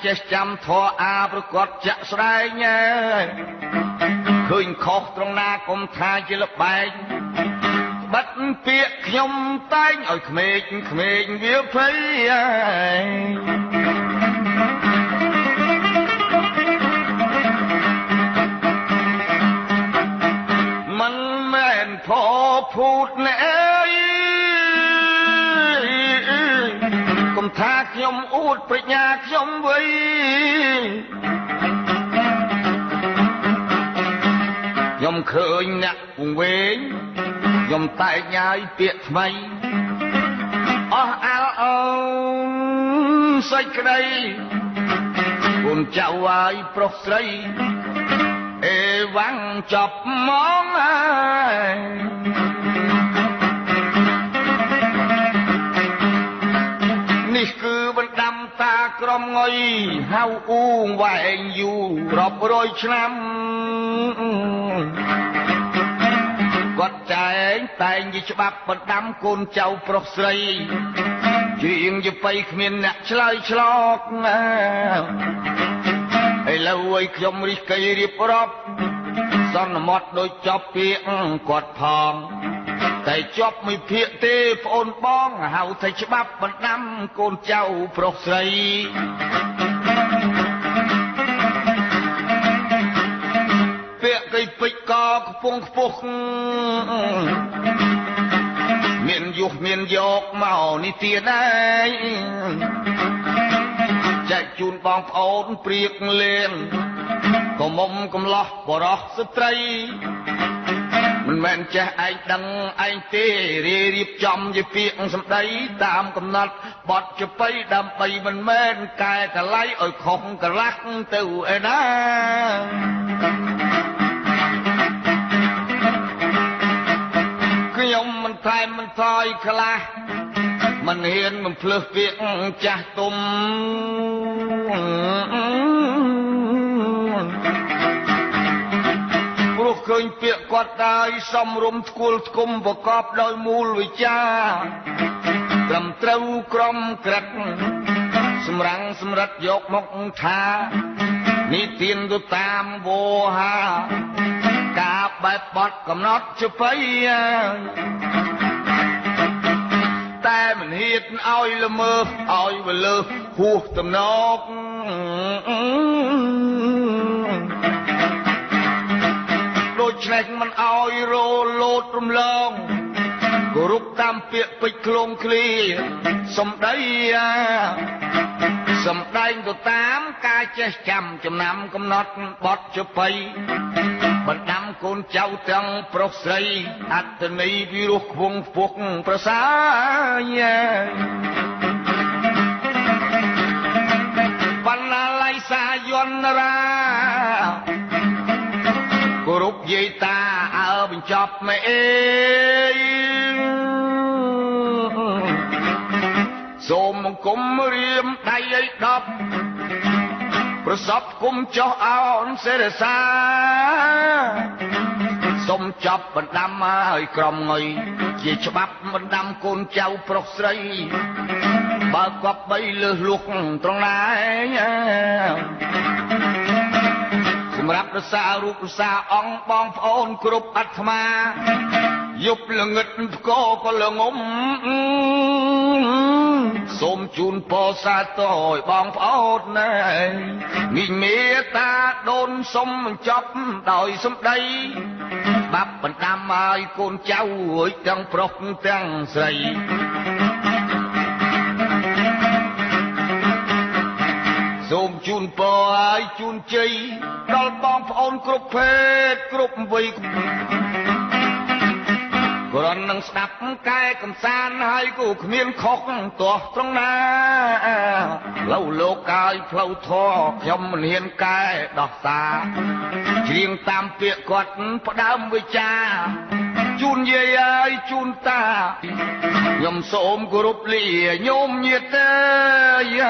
ចេះចាំធម៌អាប្រកបចាក់ស្ដែងឃើញខុសត្រង់ណាកុំថាជាលបែងបាត់ពាក្យខ្ញុំតែងឲ្យក្មេងវាភ័យមិនមែនផភូតណែកុំថាខ្ញុំអួតប្រាជ្ញាខ្ញុំវិញខ្ញុំឃើញអ្នកពងវែងខ្ញុំតែកញ៉ាយពាក្យថ្មីអស់អាលអូនសេចក្តីកូនចៅឲ្យប្រុសស្រីអេវ៉ាំងចប់មកហើយនេះគឺបណ្ដាំតាក្រមងុយហៅអ៊ូងវែងយូររាប់រយឆ្នាំគាត់ចែងតែងជាច្បាប់បណ្ដាំកូនចៅប្រុសស្រីជ្រៀងយបៃគ្មានអ្នកឆ្លើយឆ្លកឥឡូវឲ្យខ្ញុំរិះគិរៀបរាប់សន្មត់ដូចចប់ពាក្យគាត់ផងតែជាប់មួយភាគទេប្អូនបងហៅថាច្បាប់បណ្ដាំកូនចៅប្រុសស្រី cây bịch co phung phúc miền dục miền dọc màu ni tiền ai chạy chun bong ôn priệt lên có mông cầm lo bỏ đó sứt tray mình men cha anh đăng anh tê rê riệp chom về piệng sầm đấy tam cầm nát bọt chụp bay đam bay mình men cài cả lấy ở không cả lắc từ ấy na cứ nhom mình thay mình thôi cả la mình hiền mình phơi việc cha tômรู้เคยเปียกกอดได้สมรมสกุลกุมประกอบโดยมูลวิชากลำเต้ากรมกระดสมรังสมรัดยกมกทานิตินตุตามโวหากาบใบบอดกำนดจะไปแต่มันเห็ดอ้อยละเมออ้อยเวลหูตำนกโดยแฉกมันอ้อยโรโลดรมลองกรุบตามเปียกไปโคลงคลีสมได้สมได้ตัวตามกายจะจำจำนำกำนดบอดจะไปบัดนำคนเจ้าจังปรกใสอัตนีวิรุขวงพวกประสายปัญหาไลสายนรากรุบยีตาเอาเป็นจอบไม่เองโสมกุมเรียมได้ไอ้ดับประสบกุมเจ้าเอาเสด็จสาสมจับบรรดามาให้กรมเงยจีฉบับบรรดาคนเจ้าปรกใสบากกับใบเลือลุกตรงไหนสำหรับรักษารูปรักษาองบองพอนกรุบอัตมายุบละเงิดก็ละงมสมจูนพอสาต่อยบองพอนนายมีเมตตาโดนสมจับดอยสมได้บับบรรดาไม้คนเจ้าจังปรกจังใสสมจูนปอยจูนใจดอลบองพอนกรุบเพชรกรุบวิกกรนังสนับกายกำสานให้กูขมิ้นคกตัวตรงนาเล่าโลกายเพลาทอยมมันเห็นกายดอกตาเชียงตามเปียกอดพระดำวิจาจูนเย่ยจูนตายมสมกรุบเลี่ยโยมเยเตย